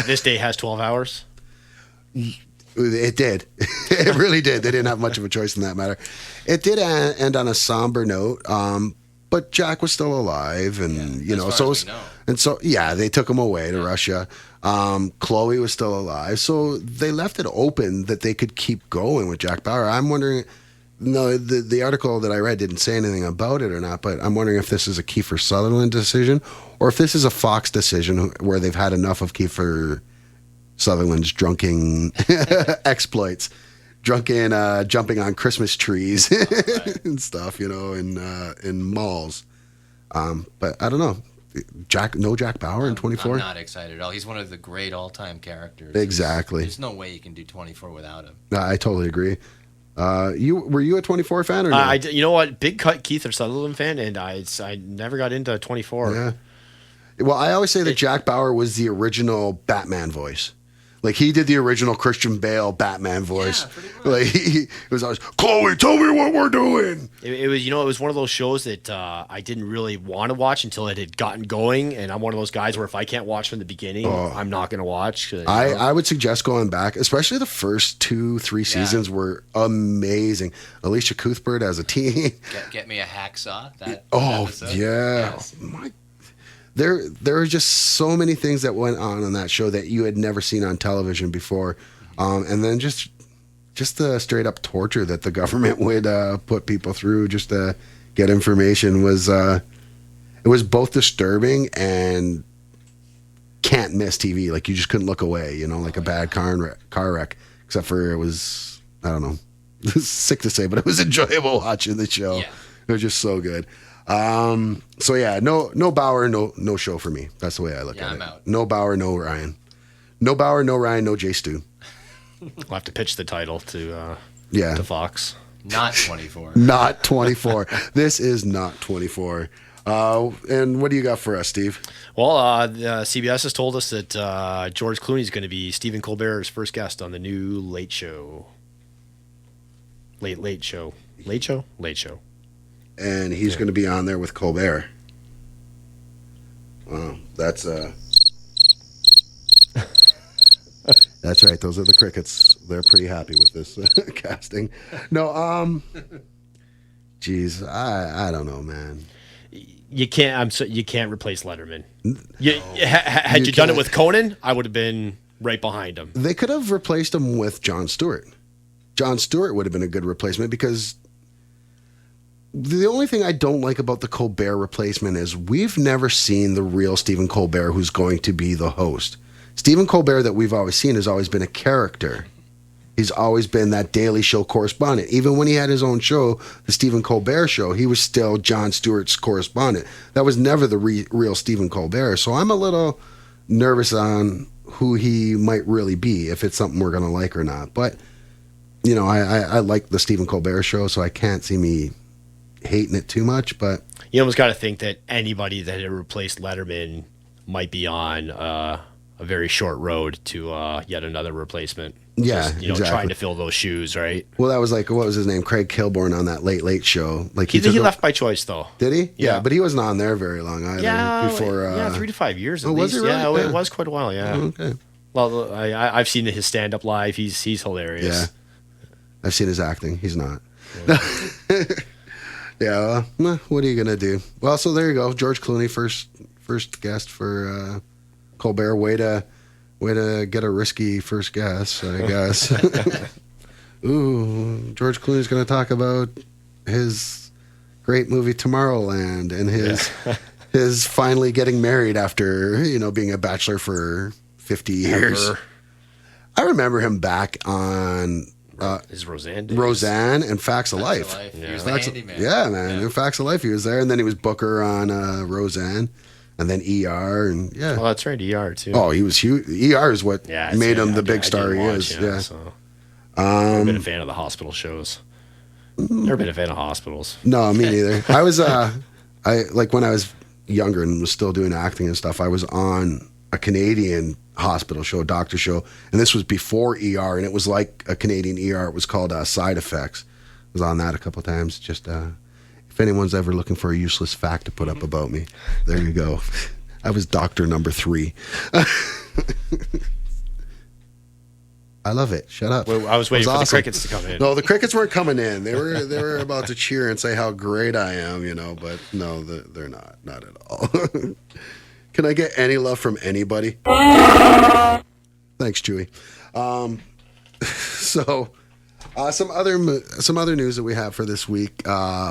Speaker 3: This day has 12 hours.
Speaker 1: It did. It really did. They didn't have much of a choice in that matter. It did end on a somber note, but Jack was still alive, and they took him away to Russia. Chloe was still alive, so they left it open that they could keep going with Jack Bauer. I'm wondering. No, the article that I read didn't say anything about it or not, but I'm wondering if this is a Kiefer Sutherland decision or if this is a Fox decision where they've had enough of Kiefer Sutherland's drunken exploits, jumping on Christmas trees and stuff, in malls. But I don't know. Jack Bauer in 24?
Speaker 4: I'm not excited at all. He's one of the great all-time characters.
Speaker 1: Exactly.
Speaker 4: There's no way you can do 24 without him.
Speaker 1: I totally agree. Were you a 24 fan or no?
Speaker 3: You know what? Big cut Keith Sutherland fan, and I never got into 24.
Speaker 1: Yeah. Well, I always say that Jack Bauer was the original Batman voice. Like, he did the original Christian Bale Batman voice.
Speaker 4: Yeah, pretty much.
Speaker 1: Like, he was always, Chloe, tell me what we're doing.
Speaker 3: It was one of those shows that I didn't really want to watch until it had gotten going, and I'm one of those guys where if I can't watch from the beginning, I'm not going to watch.
Speaker 1: I would suggest going back, especially the first 2-3 seasons were amazing. Alicia Cuthbert as a teen.
Speaker 4: Get me a hacksaw. That
Speaker 1: episode. Yeah.
Speaker 4: Yes.
Speaker 1: There are just so many things that went on that show that you had never seen on television before, and then just the straight up torture that the government would put people through just to get information was it was both disturbing and can't miss TV. Like, you just couldn't look away, like a bad car wreck. Except for it was, I don't know, sick to say, but it was enjoyable watching the show.
Speaker 4: Yeah.
Speaker 1: It was just so good. So yeah, no Bauer, no show for me. That's the way I look at it.
Speaker 4: I'm out.
Speaker 1: No Bauer, no Ryan. No Bauer, no Ryan, no JStew.
Speaker 3: I'll have to pitch the title to Fox.
Speaker 4: Not 24.
Speaker 1: Not 24. This is not 24. And what do you got for us, Steve?
Speaker 3: Well, CBS has told us that George Clooney is going to be Stephen Colbert's first guest on the new Late Show. Late Show.
Speaker 1: And he's going to be on there with Colbert. Wow, that's that's right. Those are the crickets. They're pretty happy with this casting. No, geez, I don't know, man.
Speaker 3: You can't. You can't replace Letterman. Had you done it with Conan, I would have been right behind him.
Speaker 1: They could have replaced him with Jon Stewart. Jon Stewart would have been a good replacement because the only thing I don't like about the Colbert replacement is we've never seen the real Stephen Colbert who's going to be the host. Stephen Colbert that we've always seen has always been a character. He's always been that Daily Show correspondent. Even when he had his own show, the Stephen Colbert Show, he was still Jon Stewart's correspondent. That was never the real Stephen Colbert. So I'm a little nervous on who he might really be, if it's something we're going to like or not. But, I like the Stephen Colbert Show, so I can't see me hating it too much. But
Speaker 3: you almost got to think that anybody that had replaced Letterman might be on a very short road to yet another replacement.
Speaker 1: Yeah,
Speaker 3: just,
Speaker 1: exactly.
Speaker 3: Trying to fill those shoes, right?
Speaker 1: Well, that was like, what was his name? Craig Kilborn on that Late Show. Like
Speaker 3: he left by choice, though.
Speaker 1: Did he?
Speaker 3: Yeah,
Speaker 1: but he wasn't on there very long either.
Speaker 3: Yeah,
Speaker 1: before
Speaker 3: 3 to 5 years at
Speaker 1: was
Speaker 3: least.
Speaker 1: he really?
Speaker 3: Yeah, it was quite a while. Yeah.
Speaker 1: Oh, okay.
Speaker 3: Well, I've seen his stand up live. He's hilarious.
Speaker 1: Yeah, I've seen his acting. He's not. Yeah. What are you gonna do? Well, so there you go. George Clooney, first guest for Colbert. Way to get a risky first guess, I guess. Ooh, George Clooney's going to talk about his great movie Tomorrowland and his finally getting married after being a bachelor for 50 years. I remember him back on
Speaker 3: Is Roseanne days?
Speaker 1: Roseanne and Facts of Life.
Speaker 4: He was the handyman.
Speaker 1: Yeah, man. In Facts of Life, he was there, and then he was Booker on Roseanne. And then ER, and
Speaker 3: Oh, that's right, ER too.
Speaker 1: Oh, he was huge. ER is what made him the big star he is.
Speaker 3: So. I've been a fan of the hospital shows. Never been a fan of hospitals.
Speaker 1: No, me neither. I was when I was younger and was still doing acting and stuff, I was on a Canadian hospital show, doctor show, and this was before ER, and it was like a Canadian ER. It was called Side Effects. I was on that a couple of times. Just if anyone's ever looking for a useless fact to put up about me, there you go. I was doctor number 3. I love it. Shut up.
Speaker 3: Well, I was waiting
Speaker 1: It
Speaker 3: for the
Speaker 1: awesome.
Speaker 3: crickets to come in.
Speaker 1: No, the crickets weren't coming in. They were about to cheer and say how great I am, but no, they're not at all. Can I get any love from anybody? Thanks, Chewy. So, some other news that we have for this week.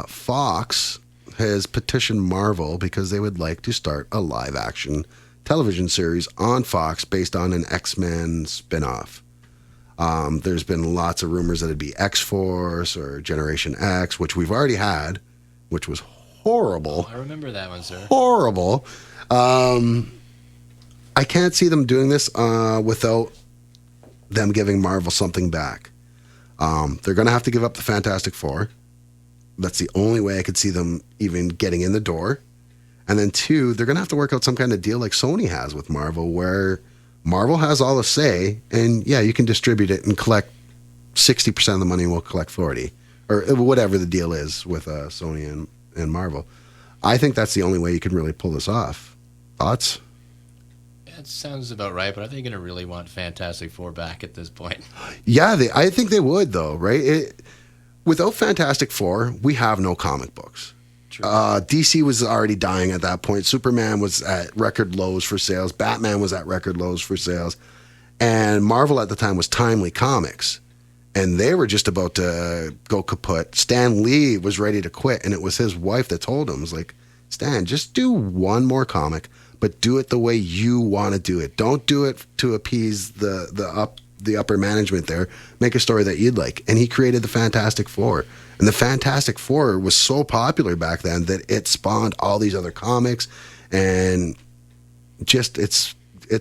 Speaker 1: Fox has petitioned Marvel because they would like to start a live-action television series on Fox based on an X-Men spinoff. There's been lots of rumors that it'd be X-Force or Generation X, which we've already had, which was horrible.
Speaker 4: I remember that one, sir.
Speaker 1: Horrible. I can't see them doing this without them giving Marvel something back. They're going to have to give up the Fantastic Four. That's the only way I could see them even getting in the door. And then 2, they're going to have to work out some kind of deal like Sony has with Marvel, where Marvel has all the say, and yeah, you can distribute it and collect 60% of the money, and we'll collect 40, or whatever the deal is with Sony and Marvel. I think that's the only way you can really pull this off. Thoughts?
Speaker 4: Yeah, it sounds about right, but are they going to really want Fantastic Four back at this point?
Speaker 1: Yeah, I think they would, though, right? Without Fantastic Four, we have no comic books.
Speaker 4: True.
Speaker 1: DC was already dying at that point. Superman was at record lows for sales. Batman was at record lows for sales. And Marvel at the time was Timely Comics. And they were just about to go kaput. Stan Lee was ready to quit, and it was his wife that told him, was like, Stan, just do one more comic, but do it the way you want to do it. Don't do it to appease the upper management there. Make a story that you'd like. And he created the Fantastic Four. And the Fantastic Four was so popular back then that it spawned all these other comics, and just it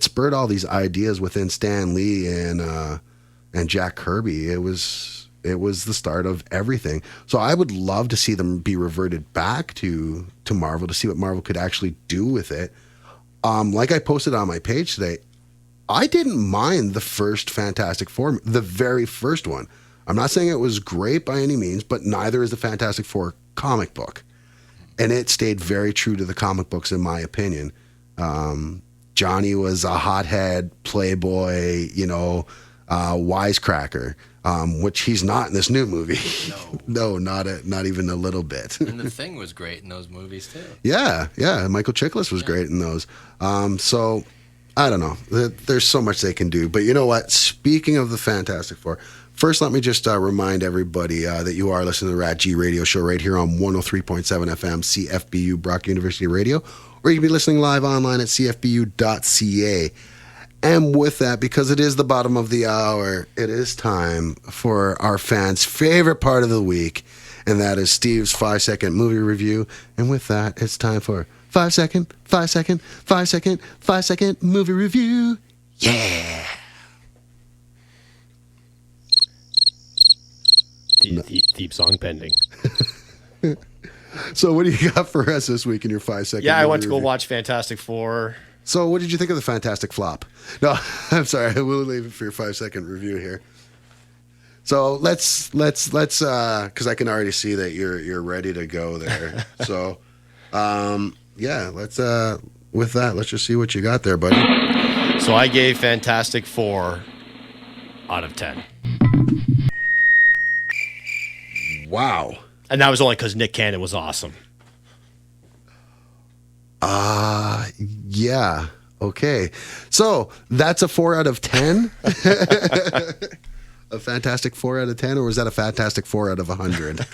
Speaker 1: spurred all these ideas within Stan Lee and Jack Kirby. It was the start of everything. So I would love to see them be reverted back to Marvel, to see what Marvel could actually do with it. Like I posted on my page today, I didn't mind the first Fantastic Four, the very first one. I'm not saying it was great by any means, but neither is the Fantastic Four comic book. And it stayed very true to the comic books, in my opinion. Johnny was a hothead, playboy, wisecracker, which he's not in this new movie. No, not even a little bit.
Speaker 4: And the Thing was great in those movies, too.
Speaker 1: Yeah. Michael Chiklis was great in those. So, I don't know. There's so much they can do. But you know what? Speaking of the Fantastic Four, first, let me just remind everybody that you are listening to the RatG radio show right here on 103.7 FM, CFBU, Brock University Radio, or you can be listening live online at cfbu.ca. And with that, because it is the bottom of the hour, it is time for our fans' favorite part of the week, and that is Steve's 5-second movie review. And with that, it's time for 5-second movie review. Yeah!
Speaker 3: Deep song pending.
Speaker 1: So what do you got for us this week in your 5-second
Speaker 3: Yeah, I
Speaker 1: movie
Speaker 3: went to go
Speaker 1: review?
Speaker 3: watch Fantastic Four.
Speaker 1: So what did you think of the Fantastic Flop? No, I'm sorry. I will leave it for your 5-second review here. So let's because I can already see that you're ready to go there. So, yeah, let's with that, let's just see what you got there, buddy.
Speaker 3: So I gave Fantastic Four out of 10.
Speaker 1: Wow.
Speaker 3: And that was only because Nick Cannon was awesome.
Speaker 1: Yeah. Okay. So that's a 4 out of 10. A Fantastic 4 out of 10, or was that a Fantastic 4 out of 100?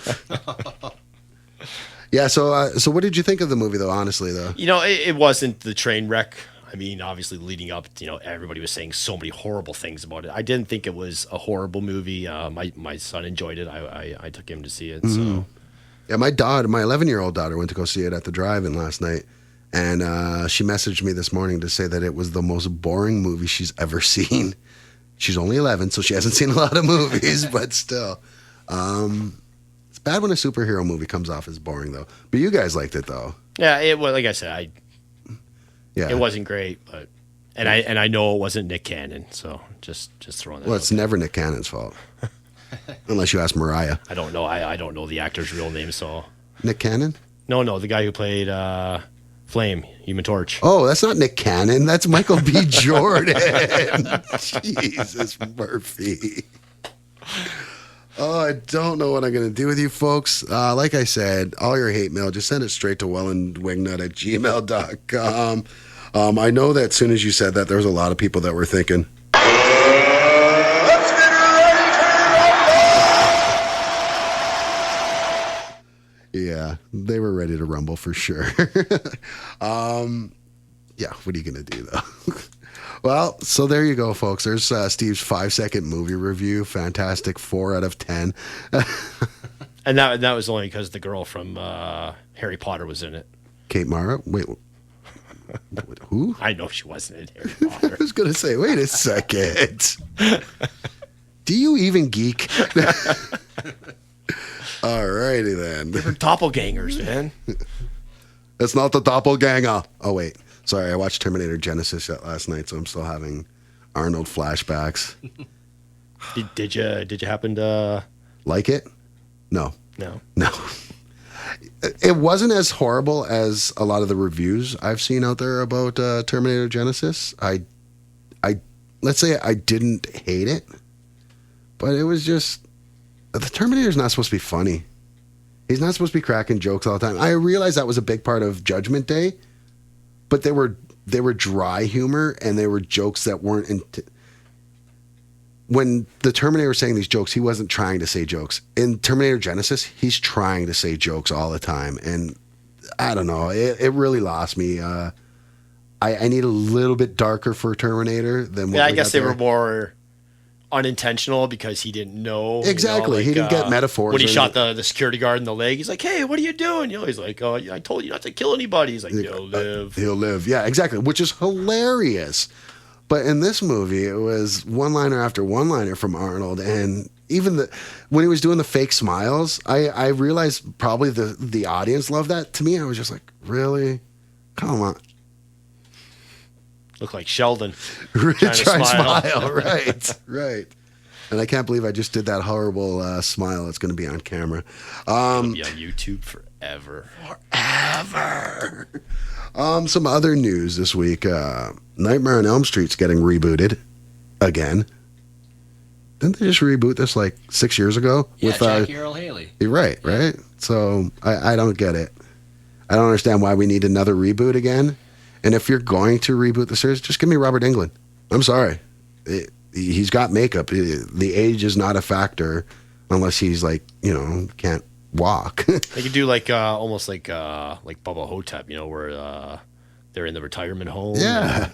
Speaker 1: Yeah. So what did you think of the movie, though? Honestly, though,
Speaker 3: It wasn't the train wreck. I mean, obviously, leading up, everybody was saying so many horrible things about it. I didn't think it was a horrible movie. My son enjoyed it. I took him to see it.
Speaker 1: Mm-hmm.
Speaker 3: So,
Speaker 1: yeah, my 11-year-old daughter went to go see it at the drive-in last night, and she messaged me this morning to say that it was the most boring movie she's ever seen. She's only 11, so she hasn't seen a lot of movies, but still, it's bad when a superhero movie comes off as boring, though. But you guys liked it, though.
Speaker 3: Yeah, like I said, it wasn't great, but I know it wasn't Nick Cannon, so just throwing that.
Speaker 1: Well, it's never Nick Cannon's fault, unless you ask Mariah.
Speaker 3: I don't know. I don't know the actor's real name, so
Speaker 1: Nick Cannon?
Speaker 3: No, the guy who played Flame, Human Torch.
Speaker 1: Oh, that's not Nick Cannon. That's Michael B. Jordan. Jesus, Murphy. Oh, I don't know what I'm going to do with you folks. Like I said, all your hate mail, just send it straight to wellandwingnut@gmail.com. I know that as soon as you said that, there was a lot of people that were thinking, let's get ready to rumble! Yeah, they were ready to rumble for sure. Yeah, what are you going to do, though? Well, so there you go, folks. There's Steve's 5-second movie review. Fantastic. 4 out of 10.
Speaker 3: And that was only because the girl from Harry Potter was in it.
Speaker 1: Kate Mara? Wait, who?
Speaker 3: I know she wasn't in Harry Potter.
Speaker 1: I was going to say, wait a second. Do you even geek? Alrighty then.
Speaker 3: They're doppelgangers, man.
Speaker 1: It's not the doppelganger. Oh, wait. Sorry, I watched Terminator Genesis last night, so I'm still having Arnold flashbacks.
Speaker 3: Did you happen to
Speaker 1: like it? No.
Speaker 3: No.
Speaker 1: It wasn't as horrible as a lot of the reviews I've seen out there about Terminator Genesis. I let's say I didn't hate it, but it was just the Terminator's not supposed to be funny. He's not supposed to be cracking jokes all the time. I realized that was a big part of Judgment Day. But they were dry humor, and they were jokes that weren't. When the Terminator was saying these jokes, he wasn't trying to say jokes. In Terminator Genesis, he's trying to say jokes all the time, and I don't know. It really lost me. I need a little bit darker for Terminator than what.
Speaker 3: Yeah, I guess they were more unintentional because he didn't know.
Speaker 1: Exactly.
Speaker 3: Like,
Speaker 1: he didn't get metaphors.
Speaker 3: When he shot the security guard in the leg, he's like, hey, what are you doing? He's like, oh, I told you not to kill anybody. He's like, he'll live.
Speaker 1: He'll live. Yeah, exactly. Which is hilarious. But in this movie, it was one-liner after one-liner from Arnold. And even when he was doing the fake smiles, I realized probably the audience loved that. To me, I was just like, really? Come on.
Speaker 3: Look like Sheldon.
Speaker 1: Trying to smile. Right. And I can't believe I just did that horrible smile. It's going to be on camera.
Speaker 3: It'll be on YouTube forever.
Speaker 1: Some other news this week. Nightmare on Elm Street's getting rebooted again. Didn't they just reboot this like 6 years ago?
Speaker 4: Yeah,
Speaker 1: with
Speaker 4: Jackie Earl Haley.
Speaker 1: You're right. So I don't get it. I don't understand why we need another reboot again. And if you're going to reboot the series, just give me Robert Englund. I'm sorry. He's got makeup. The age is not a factor unless he's like, can't walk.
Speaker 3: They could do like almost like Bubba Hotep, where they're in the retirement home.
Speaker 1: Yeah.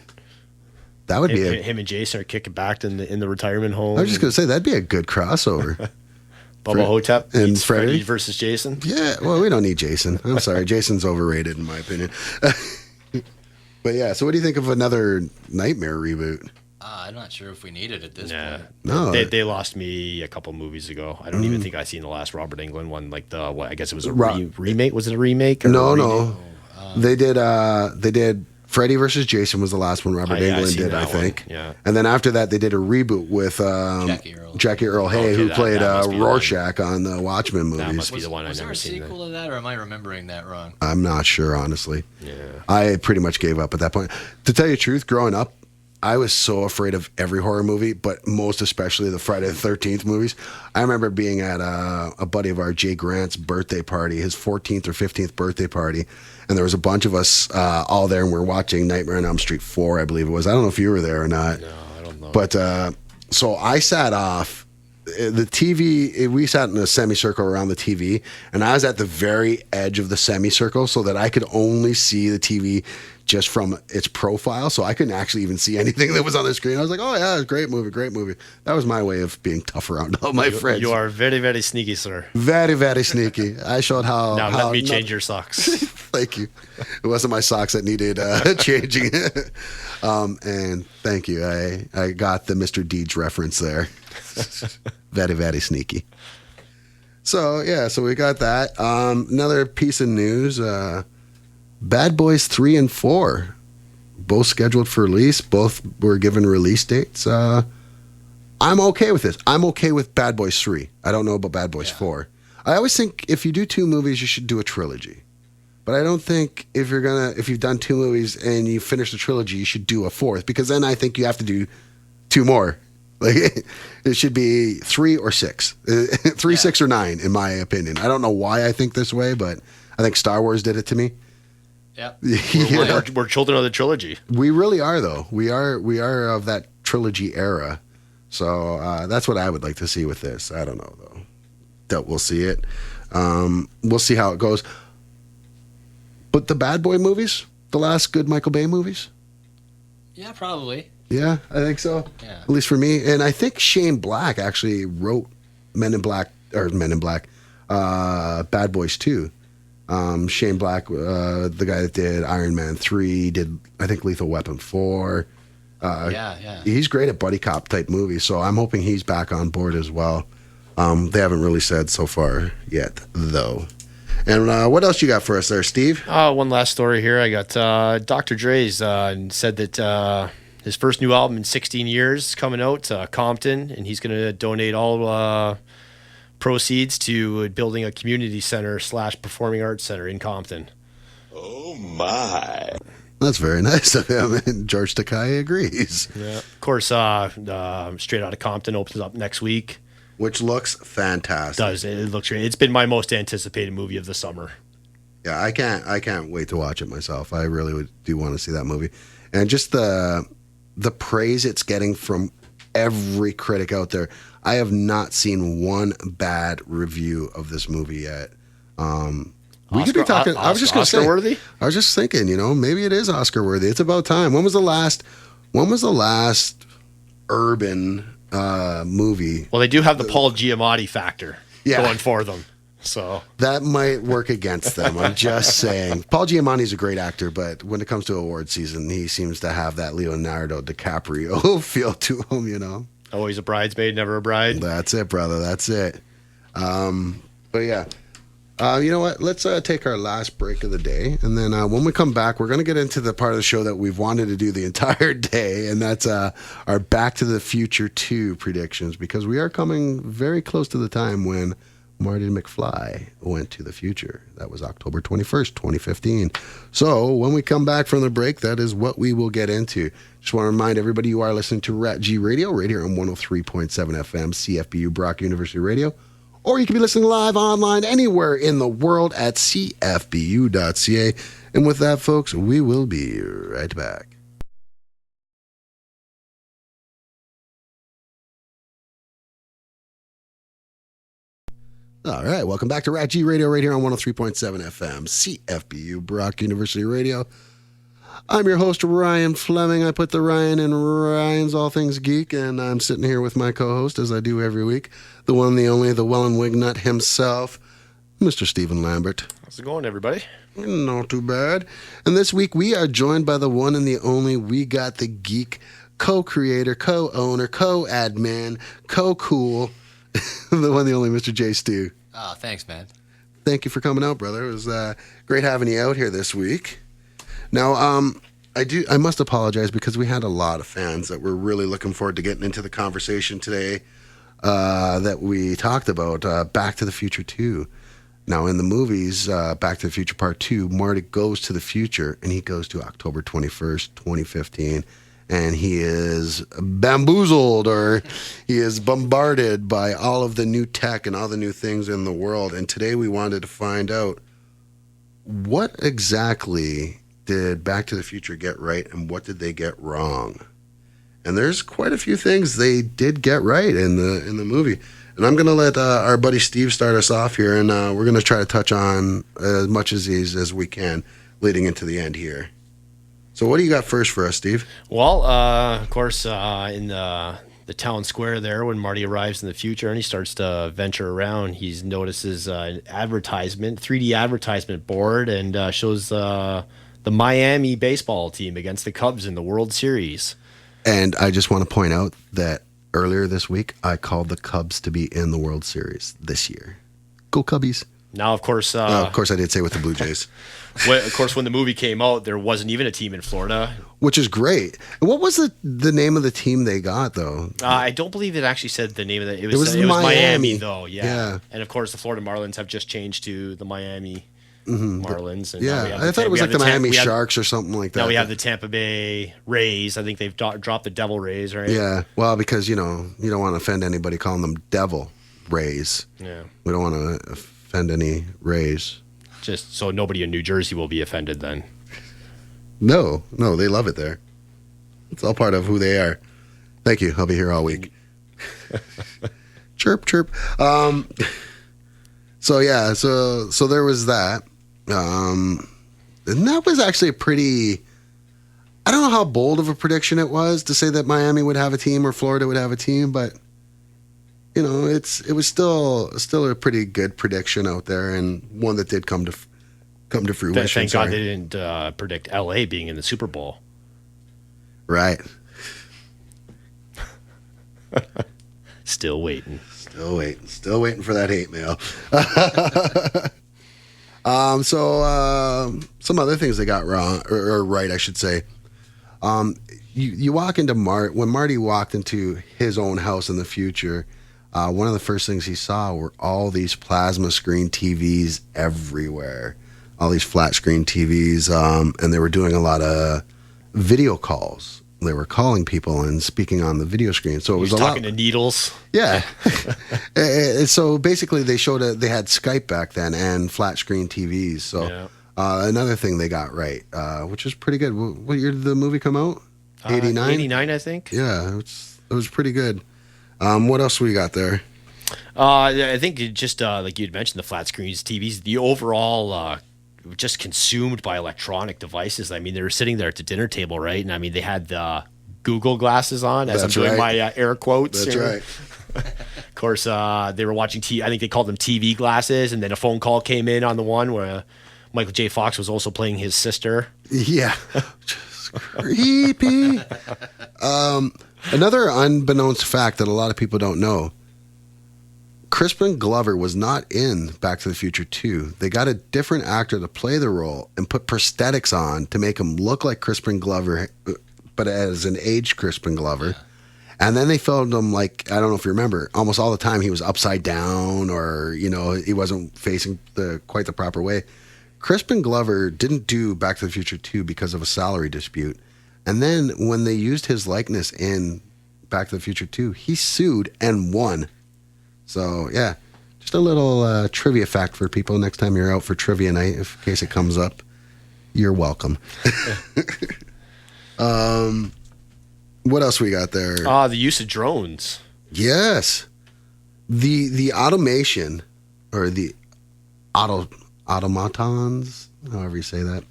Speaker 1: That would be
Speaker 3: him and Jason are kicking back in the retirement home.
Speaker 1: I was just going to say, that'd be a good crossover.
Speaker 3: Bubba Hotep
Speaker 1: and Freddy
Speaker 3: versus Jason.
Speaker 1: Yeah, well, we don't need Jason. I'm sorry. Jason's overrated in my opinion. But yeah, so what do you think of another Nightmare reboot?
Speaker 4: I'm not sure if we need it at this point.
Speaker 1: No.
Speaker 3: They lost me a couple movies ago. I don't even think I seen the last Robert Englund one. Like I guess it was a remake. Was it a remake? Or
Speaker 1: No. They did Freddy versus Jason was the last one Robert Englund did, I think.
Speaker 3: Yeah.
Speaker 1: And then after that, they did a reboot with Jackie Earl Hay, who played Rorschach on the Watchmen movies.
Speaker 3: That must be the one.
Speaker 4: Was
Speaker 3: I've
Speaker 4: there
Speaker 3: never
Speaker 4: a
Speaker 3: seen.
Speaker 4: sequel to that, or am I remembering that wrong?
Speaker 1: I'm not sure, honestly.
Speaker 3: Yeah.
Speaker 1: I pretty much gave up at that point. To tell you the truth, growing up, I was so afraid of every horror movie, but most especially the Friday the 13th movies. I remember being at a buddy of our, Jay Grant's birthday party, his 14th or 15th birthday party, and there was a bunch of us all there, and we were watching Nightmare on Elm Street 4, I believe it was. I don't know if you were there or not.
Speaker 3: No, I don't know.
Speaker 1: But so I sat off. The TV, we sat in a semicircle around the TV, and I was at the very edge of the semicircle so that I could only see the TV just from its profile, so I couldn't actually even see anything that was on the screen. I was like, oh yeah, great movie. That was my way of being tough around all my friends.
Speaker 3: You are very, very sneaky, sir.
Speaker 1: Very, very sneaky. I showed how...
Speaker 3: Now let me change your socks.
Speaker 1: Thank you. It wasn't my socks that needed changing. And thank you. I got the Mr. Deeds reference there. Very, very sneaky. So we got that. Another piece of news: Bad Boys 3 and 4, both scheduled for release. Both were given release dates. I'm okay with this. I'm okay with Bad Boys 3. I don't know about Bad Boys 4. I always think if you do 2 movies, you should do a trilogy. But I don't think if you've done 2 movies and you finish the trilogy, you should do a 4th, because then I think you have to do 2 more. Like it should be 3 or 6, 3, 6 or 9, in my opinion. I don't know why I think this way, but I think Star Wars did it to me.
Speaker 4: Yep.
Speaker 3: We're children of the trilogy.
Speaker 1: We really are, though. We are of that trilogy era. So that's what I would like to see with this. I don't know, though. That we'll see it. We'll see how it goes. But the Bad Boy movies, the last good Michael Bay movies?
Speaker 4: Yeah, probably.
Speaker 1: Yeah, I think so.
Speaker 4: Yeah.
Speaker 1: At least for me. And I think Shane Black actually wrote Bad Boys 2. Shane Black, the guy that did Iron Man 3, did, I think, Lethal Weapon 4.
Speaker 4: Yeah.
Speaker 1: He's great at buddy cop type movies, so I'm hoping he's back on board as well. They haven't really said so far yet, though. And what else you got for us there, Steve?
Speaker 3: One last story here. I got Dr. Dre's said that his first new album in 16 years is coming out, Compton, and he's going to donate all proceeds to building a community center / performing arts center in Compton.
Speaker 5: Oh, my.
Speaker 1: That's very nice of him, and George Takei agrees.
Speaker 3: Yeah. Of course, Straight Outta Compton opens up next week.
Speaker 1: Which looks fantastic.
Speaker 3: It looks great. It's been my most anticipated movie of the summer.
Speaker 1: Yeah, I can't wait to watch it myself. I really do want to see that movie. And just the praise it's getting from every critic out there. I have not seen one bad review of this movie yet. We could be talking. I was just going to say.
Speaker 3: Oscar-worthy?
Speaker 1: I was just thinking, maybe it is Oscar worthy. It's about time. When was the last urban movie?
Speaker 3: Well, they do have the Paul Giamatti factor going for them, so
Speaker 1: that might work against them. I'm just saying. Paul Giamatti's a great actor, but when it comes to award season, he seems to have that Leonardo DiCaprio feel to him.
Speaker 3: Always a bridesmaid, never a bride.
Speaker 1: That's it, brother. That's it. But yeah. You know what? Let's take our last break of the day. And then when we come back, we're going to get into the part of the show that we've wanted to do the entire day. And that's our Back to the Future 2 predictions, because we are coming very close to the time when Marty McFly went to the future. That was October 21st, 2015. So when we come back from the break, that is what we will get into. Just want to remind everybody you are listening to RatG Radio right here on 103.7 FM, CFBU Brock University Radio. Or you can be listening live online anywhere in the world at cfbu.ca. And with that, folks, we will be right back. All right, welcome back to RatG Radio right here on 103.7 FM, CFBU Brock University Radio. I'm your host, Ryan Fleming. I put the Ryan in Ryan's All Things Geek, and I'm sitting here with my co-host, as I do every week, the one, the only, the Welland Wignut himself, Mr. Stephen Lambert.
Speaker 3: How's it going, everybody?
Speaker 1: Not too bad. And this week, we are joined by the one and the only We Got The Geek, co-creator, co-owner, co-admin, co-cool, the one, the only, Mr. JStew.
Speaker 4: Oh, thanks, man.
Speaker 1: Thank you for coming out, brother. It was great having you out here this week. Now, I must apologize because we had a lot of fans that were really looking forward to getting into the conversation today that we talked about Back to the Future 2. Now, in the movies, Back to the Future Part 2, Marty goes to the future, and he goes to October 21st, 2015, and he is bamboozled, or he is bombarded by all of the new tech and all the new things in the world. And today we wanted to find out what exactly did Back to the Future get right, and what did they get wrong? And there's quite a few things they did get right in the movie. And I'm going to let our buddy Steve start us off here, and we're going to try to touch on as much as we can leading into the end here. So what do you got first for us, Steve?
Speaker 3: Well, of course, in the town square there, when Marty arrives in the future and he starts to venture around, he notices an advertisement, 3D advertisement board, and shows the Miami baseball team against the Cubs in the World Series.
Speaker 1: And I just want to point out that earlier this week, I called the Cubs to be in the World Series this year. Go Cubbies.
Speaker 3: Now, of course,
Speaker 1: Of course, I did say with the Blue Jays,
Speaker 3: when the movie came out, there wasn't even a team in Florida.
Speaker 1: which is great. What was the name of the team they got, though?
Speaker 3: I don't believe it actually said the name of it. It
Speaker 1: was
Speaker 3: was Miami,
Speaker 1: Miami.
Speaker 3: though. Yeah.
Speaker 1: Yeah.
Speaker 3: And of course, the Florida Marlins have just changed to the Miami Marlins. And now we
Speaker 1: Yeah,
Speaker 3: have
Speaker 1: I thought it was like the Miami
Speaker 3: we have-
Speaker 1: Sharks or something like that.
Speaker 3: Now we have the Tampa Bay Rays. I think they've dropped the Devil Rays, right?
Speaker 1: Yeah, well, because, you don't want to offend anybody calling them Devil Rays.
Speaker 3: Yeah.
Speaker 1: We don't want to offend any Rays.
Speaker 3: Just so nobody in New Jersey will be offended then.
Speaker 1: No, they love it there. It's all part of who they are. Thank you. I'll be here all week. Chirp, chirp. So yeah, so there was that. And that was actually a pretty, I don't know how bold of a prediction it was to say that Miami would have a team or Florida would have a team, but it was still a pretty good prediction out there, and one that did come to fruition.
Speaker 3: Thank God they didn't predict LA being in the Super Bowl.
Speaker 1: Right.
Speaker 3: Still waiting.
Speaker 1: Still waiting for that hate mail. Some other things they got wrong or right, I should say. You walk into when Marty walked into his own house in the future, one of the first things he saw were all these plasma screen TVs everywhere, all these flat screen TVs, and they were doing a lot of video calls. They were calling people and speaking on the video screen. So it was
Speaker 3: talking to needles.
Speaker 1: Yeah. So basically, they had Skype back then and flat screen TVs. So
Speaker 3: Yeah.
Speaker 1: Another thing they got right, which was pretty good. What year did the movie come out? 89?
Speaker 3: 89, I think.
Speaker 1: Yeah, it was pretty good. What else we got there?
Speaker 3: I think it just like you'd mentioned, the flat screens, TVs, the overall just consumed by electronic devices. I mean, they were sitting there at the dinner table, right? And I mean, they had the Google glasses on, as
Speaker 1: That's
Speaker 3: I'm doing
Speaker 1: right.
Speaker 3: my air quotes.
Speaker 1: That's
Speaker 3: here.
Speaker 1: right.
Speaker 3: Of course, they were watching TV. I think they called them TV glasses, and then a phone call came in on the one where Michael J. Fox was also playing his sister.
Speaker 1: Yeah. Just creepy. Another unbeknownst fact that a lot of people don't know. Crispin Glover was not in Back to the Future 2. They got a different actor to play the role and put prosthetics on to make him look like Crispin Glover, but as an aged Crispin Glover. Yeah. And then they filmed him, like, I don't know if you remember, almost all the time he was upside down, or, he wasn't facing quite the proper way. Crispin Glover didn't do Back to the Future 2 because of a salary dispute. And then when they used his likeness in Back to the Future 2, he sued and won. So, yeah, just a little trivia fact for people next time you're out for trivia night, in case it comes up. You're welcome. What else we got there?
Speaker 3: The use of drones.
Speaker 1: Yes. The automation, or the automatons, however you say that,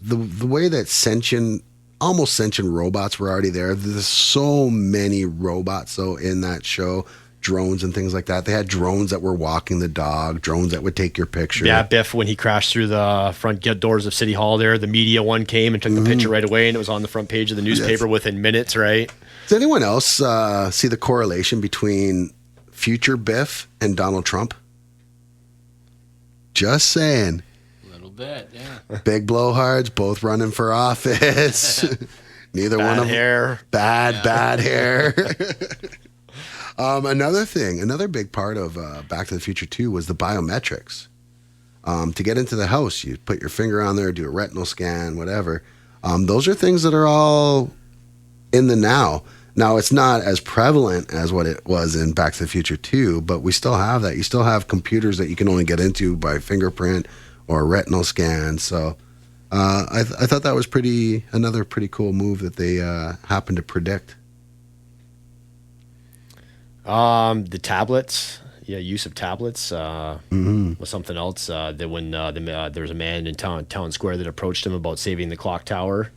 Speaker 1: the way that almost sentient robots were already there. There's so many robots in that show, drones and things like that. They had drones that were walking the dog, drones that would take your picture.
Speaker 3: Yeah, Biff, when he crashed through the front doors of City Hall there, the media one came and took the picture right away, and it was on the front page of the newspaper within minutes, right?
Speaker 1: Does anyone else see the correlation between future Biff and Donald Trump? Just saying.
Speaker 4: A little bit, yeah.
Speaker 1: Big blowhards, both running for office. Neither one of them.
Speaker 3: Hair.
Speaker 1: Bad hair. Another big part of Back to the Future 2 was the biometrics. To get into the house, you put your finger on there, do a retinal scan, whatever. Those are things that are all in the now. Now, it's not as prevalent as what it was in Back to the Future 2, but we still have that. You still have computers that you can only get into by fingerprint or retinal scan. So I thought that was another pretty cool move that they happened to predict.
Speaker 3: The tablets, use of tablets was something else. That when there was a man in town square that approached him about saving the clock tower.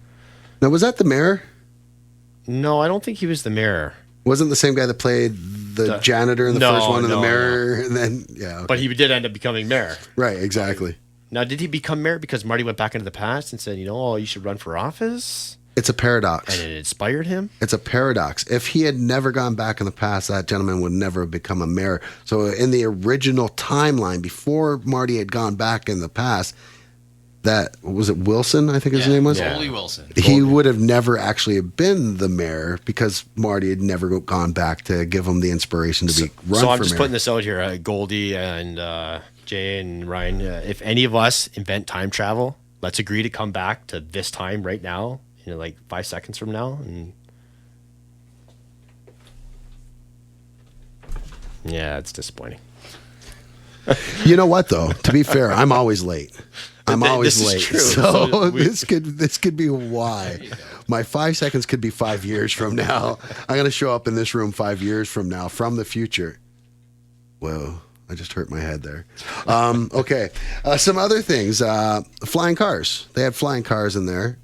Speaker 1: Now, was that the mayor?
Speaker 3: No, I don't think he was the mayor.
Speaker 1: Wasn't the same guy that played the janitor in the first one, and the mayor,
Speaker 3: no.
Speaker 1: and then okay.
Speaker 3: But he did end up becoming mayor.
Speaker 1: Right, exactly.
Speaker 3: Now, did he become mayor because Marty went back into the past and said, you should run for office?
Speaker 1: It's a paradox.
Speaker 3: And it inspired him?
Speaker 1: It's a paradox. If he had never gone back in the past, that gentleman would never have become a mayor. So in the original timeline, before Marty had gone back in the past, that was it Wilson, I think his name was?
Speaker 4: Goldie Wilson.
Speaker 1: He would have never actually been the mayor because Marty had never gone back to give him the inspiration to be run
Speaker 3: So
Speaker 1: for
Speaker 3: I'm just
Speaker 1: mayor.
Speaker 3: putting this out here, Goldie and Jay and Ryan. If any of us invent time travel, let's agree to come back to this time right now, like 5 seconds from now. And yeah, it's disappointing.
Speaker 1: You know what, though? To be fair, I'm always late. I'm always
Speaker 3: This is
Speaker 1: late.
Speaker 3: true.
Speaker 1: So
Speaker 3: So we-
Speaker 1: this could be why. My 5 seconds could be 5 years from now. I'm going to show up in this room 5 years from now, from the future. Whoa, I just hurt my head there. Okay, some other things. Flying cars. They had flying cars in there.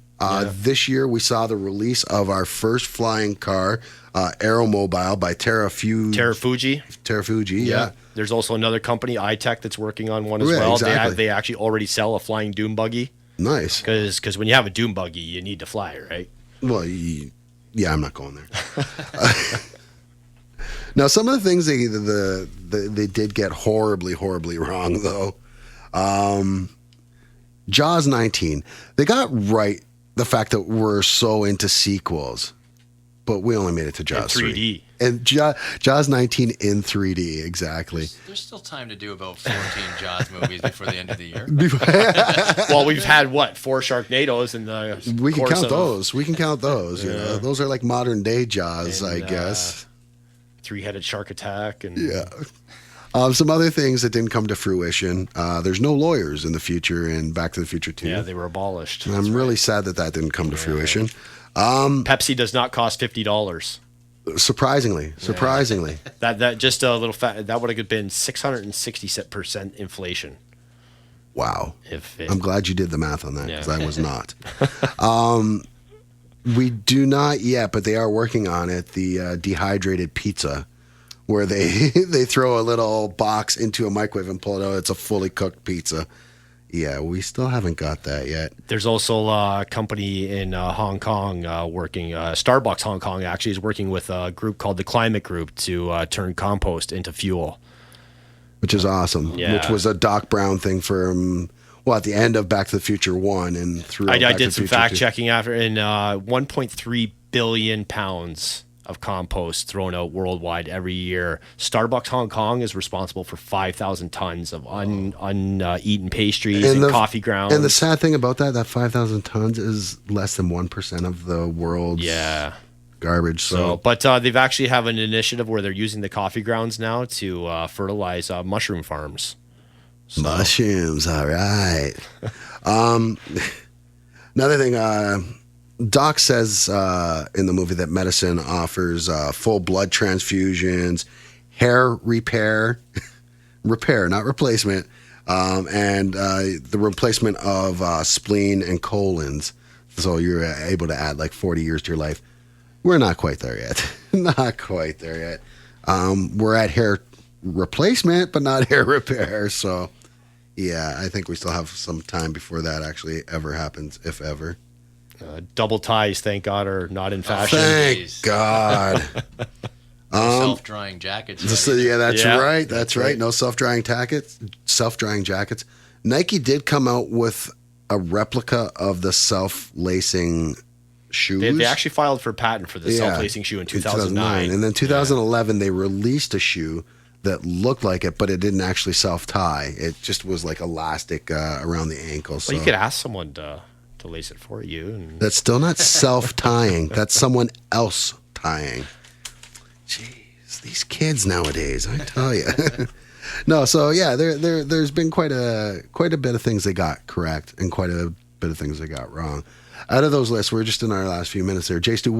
Speaker 1: This year, we saw the release of our first flying car, Aeromobile by
Speaker 3: Terrafuji.
Speaker 1: Terrafuji, yeah.
Speaker 3: There's also another company, iTech, that's working on one as
Speaker 1: Yeah,
Speaker 3: well.
Speaker 1: exactly.
Speaker 3: They actually already sell a flying doom buggy
Speaker 1: Nice.
Speaker 3: because when you have a doom buggy, you need to fly, right?
Speaker 1: Well, yeah, I'm not going there. Now, some of the things they did get horribly wrong, though. Jaws 19, they got right the fact that we're so into sequels, but we only made it to Jaws
Speaker 3: 3D.
Speaker 1: 3. And Jaws 19 in 3D, exactly.
Speaker 4: There's still time to do about 14 Jaws movies before the end of the year.
Speaker 3: Well, we've had, 4 Sharknadoes in the
Speaker 1: We can
Speaker 3: course
Speaker 1: count
Speaker 3: of
Speaker 1: those. We can count those. You know, those are like modern day Jaws, I
Speaker 3: And,
Speaker 1: guess.
Speaker 3: 3-headed shark attack. And
Speaker 1: Yeah. Some other things that didn't come to fruition. There's no lawyers in the future in Back to the Future 2.
Speaker 3: yeah, they were abolished.
Speaker 1: And I'm really sad that didn't come to fruition.
Speaker 3: Pepsi does not cost $50.
Speaker 1: Surprisingly.
Speaker 3: That just a little that would have been 660% inflation.
Speaker 1: Wow.
Speaker 3: If it,
Speaker 1: I'm glad you did the math on that because
Speaker 3: Yeah.
Speaker 1: I was not. We do not yet, but they are working on it. The dehydrated pizza, where they throw a little box into a microwave and pull it out. It's a fully cooked pizza. Yeah, we still haven't got that yet.
Speaker 3: There's also a company in Hong Kong working. Starbucks Hong Kong actually is working with a group called the Climate Group to turn compost into fuel.
Speaker 1: Which is awesome.
Speaker 3: Yeah.
Speaker 1: Which was a Doc Brown thing from, at the end of Back to the Future 1 and through.
Speaker 3: I did some fact checking after, and 1.3 billion pounds of compost thrown out worldwide every year. Starbucks Hong Kong is responsible for 5,000 tons of uneaten pastries and coffee grounds.
Speaker 1: And the sad thing about that 5,000 tons is less than 1% of the world's garbage.
Speaker 3: But they've actually have an initiative where they're using the coffee grounds now to fertilize mushroom farms. So.
Speaker 1: Mushrooms, all right. Another thing, Doc says in the movie that medicine offers full blood transfusions, hair repair, not replacement, and the replacement of spleen and colons. So you're able to add like 40 years to your life. We're not quite there yet. We're at hair replacement, but not hair repair. So, yeah, I think we still have some time before that actually ever happens, if ever.
Speaker 3: Double ties, thank God, are not in fashion.
Speaker 1: Thank God.
Speaker 4: Self-drying jackets.
Speaker 1: Yeah, that's
Speaker 3: Yeah,
Speaker 1: right. That's right. No self-drying jackets. Nike did come out with a replica of the self-lacing shoes.
Speaker 3: They actually filed for patent for the self-lacing shoe in 2009.
Speaker 1: And then 2011, they released a shoe that looked like it, but it didn't actually self-tie. It just was like elastic around the ankle. So
Speaker 3: Well, you could ask someone to lace it for you. And
Speaker 1: that's still not self-tying. That's someone else tying. Jeez, these kids nowadays, I tell you. No, so yeah, there's been quite a bit of things they got correct and quite a bit of things they got wrong. Out of those lists, we're just in our last few minutes there. JStew,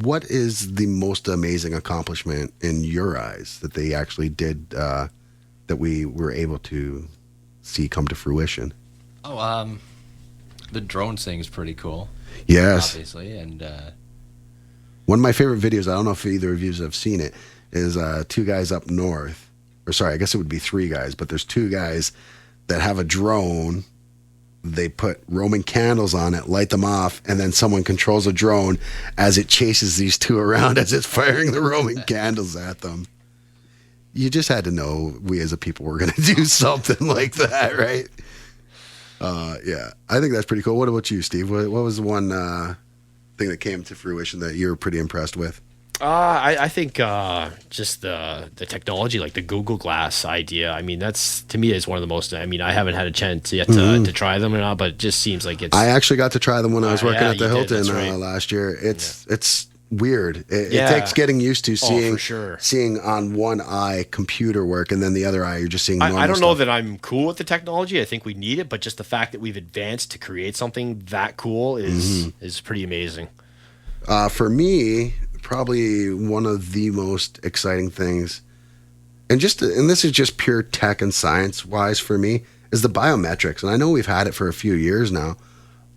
Speaker 1: what is the most amazing accomplishment in your eyes that they actually did that we were able to see come to fruition?
Speaker 4: The drone thing is pretty cool.
Speaker 1: Yes.
Speaker 4: Obviously, and
Speaker 1: one of my favorite videos, I don't know if either of you have seen it, is two guys up north. Or sorry, I guess it would be three guys, but there's two guys that have a drone they put Roman candles on it, light them off, and then someone controls a drone as it chases these two around as it's firing the Roman candles at them. You just had to know we as a people were going to do something like that, right? Yeah, I think that's pretty cool. What about you, Steve? What was the one thing that came to fruition that you were pretty impressed with?
Speaker 3: I think just the technology, like the Google Glass idea. I mean, that's to me is one of the most. I mean, I haven't had a chance yet to try them or not, but it just seems like it's.
Speaker 1: I actually got to try them when I was working at the Hilton
Speaker 3: right.
Speaker 1: last year. It's weird. It takes getting used to seeing on one eye computer work, and then the other eye you're just seeing normal
Speaker 3: I don't know
Speaker 1: stuff.
Speaker 3: that I'm cool with the technology. I think we need it, but just the fact that we've advanced to create something that cool is pretty amazing.
Speaker 1: For me, probably one of the most exciting things, and this is just pure tech and science wise for me, is the biometrics. And I know we've had it for a few years now,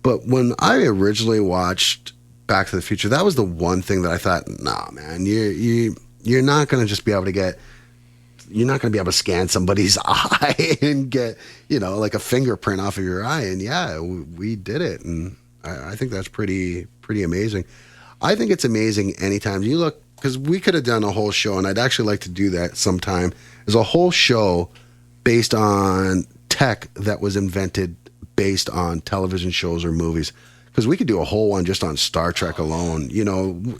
Speaker 1: but when I originally watched Back to the Future, that was the one thing that I thought, nah, man, you're not going to just be able to get, you're not going to be able to scan somebody's eye and get, like a fingerprint off of your eye. And yeah, we did it. And I think that's pretty amazing. I think it's amazing anytime you look, because we could have done a whole show, and I'd actually like to do that sometime. There's a whole show based on tech that was invented based on television shows or movies. Because we could do a whole one just on Star Trek alone. When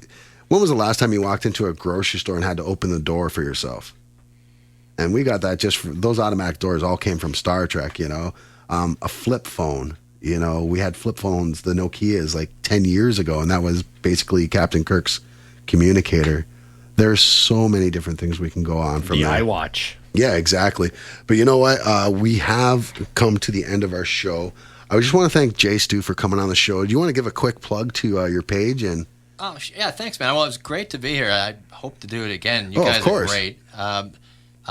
Speaker 1: was the last time you walked into a grocery store and had to open the door for yourself? And we got that those automatic doors all came from Star Trek, a flip phone. We had flip phones, the Nokias, like 10 years ago, and that was basically Captain Kirk's communicator. There's so many different things we can go on from
Speaker 3: the
Speaker 1: there.
Speaker 3: iWatch.
Speaker 1: Yeah, exactly. But you know what? We have come to the end of our show. I just want to thank JStew for coming on the show. Do you want to give a quick plug to your page? And
Speaker 4: yeah, thanks, man. Well, it was great to be here. I hope to do it again. You guys
Speaker 1: of course.
Speaker 4: are great.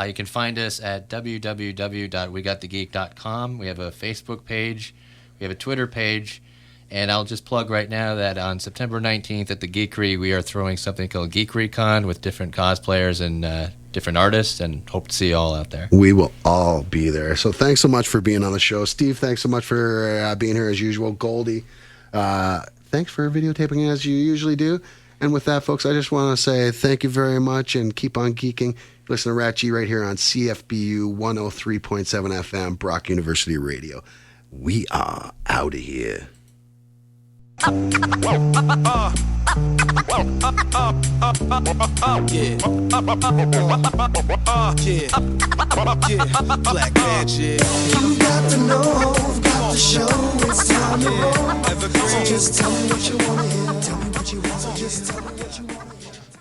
Speaker 4: You can find us at www.wegotthegeek.com. We have a Facebook page. We have a Twitter page. And I'll just plug right now that on September 19th at the Geekery, we are throwing something called Geekery Con with different cosplayers and different artists, and hope to see you all out there.
Speaker 1: We will all be there. So thanks so much for being on the show. Steve, thanks so much for being here as usual. Goldie, thanks for videotaping as you usually do. And with that, folks, I just want to say thank you very much and keep on geeking. Listen to RatG right here on CFBU 103.7 FM, Brock University Radio. We are out of here.
Speaker 2: Black magic. You got to know, got to show. It's time to roll. So just tell me what you want to hear.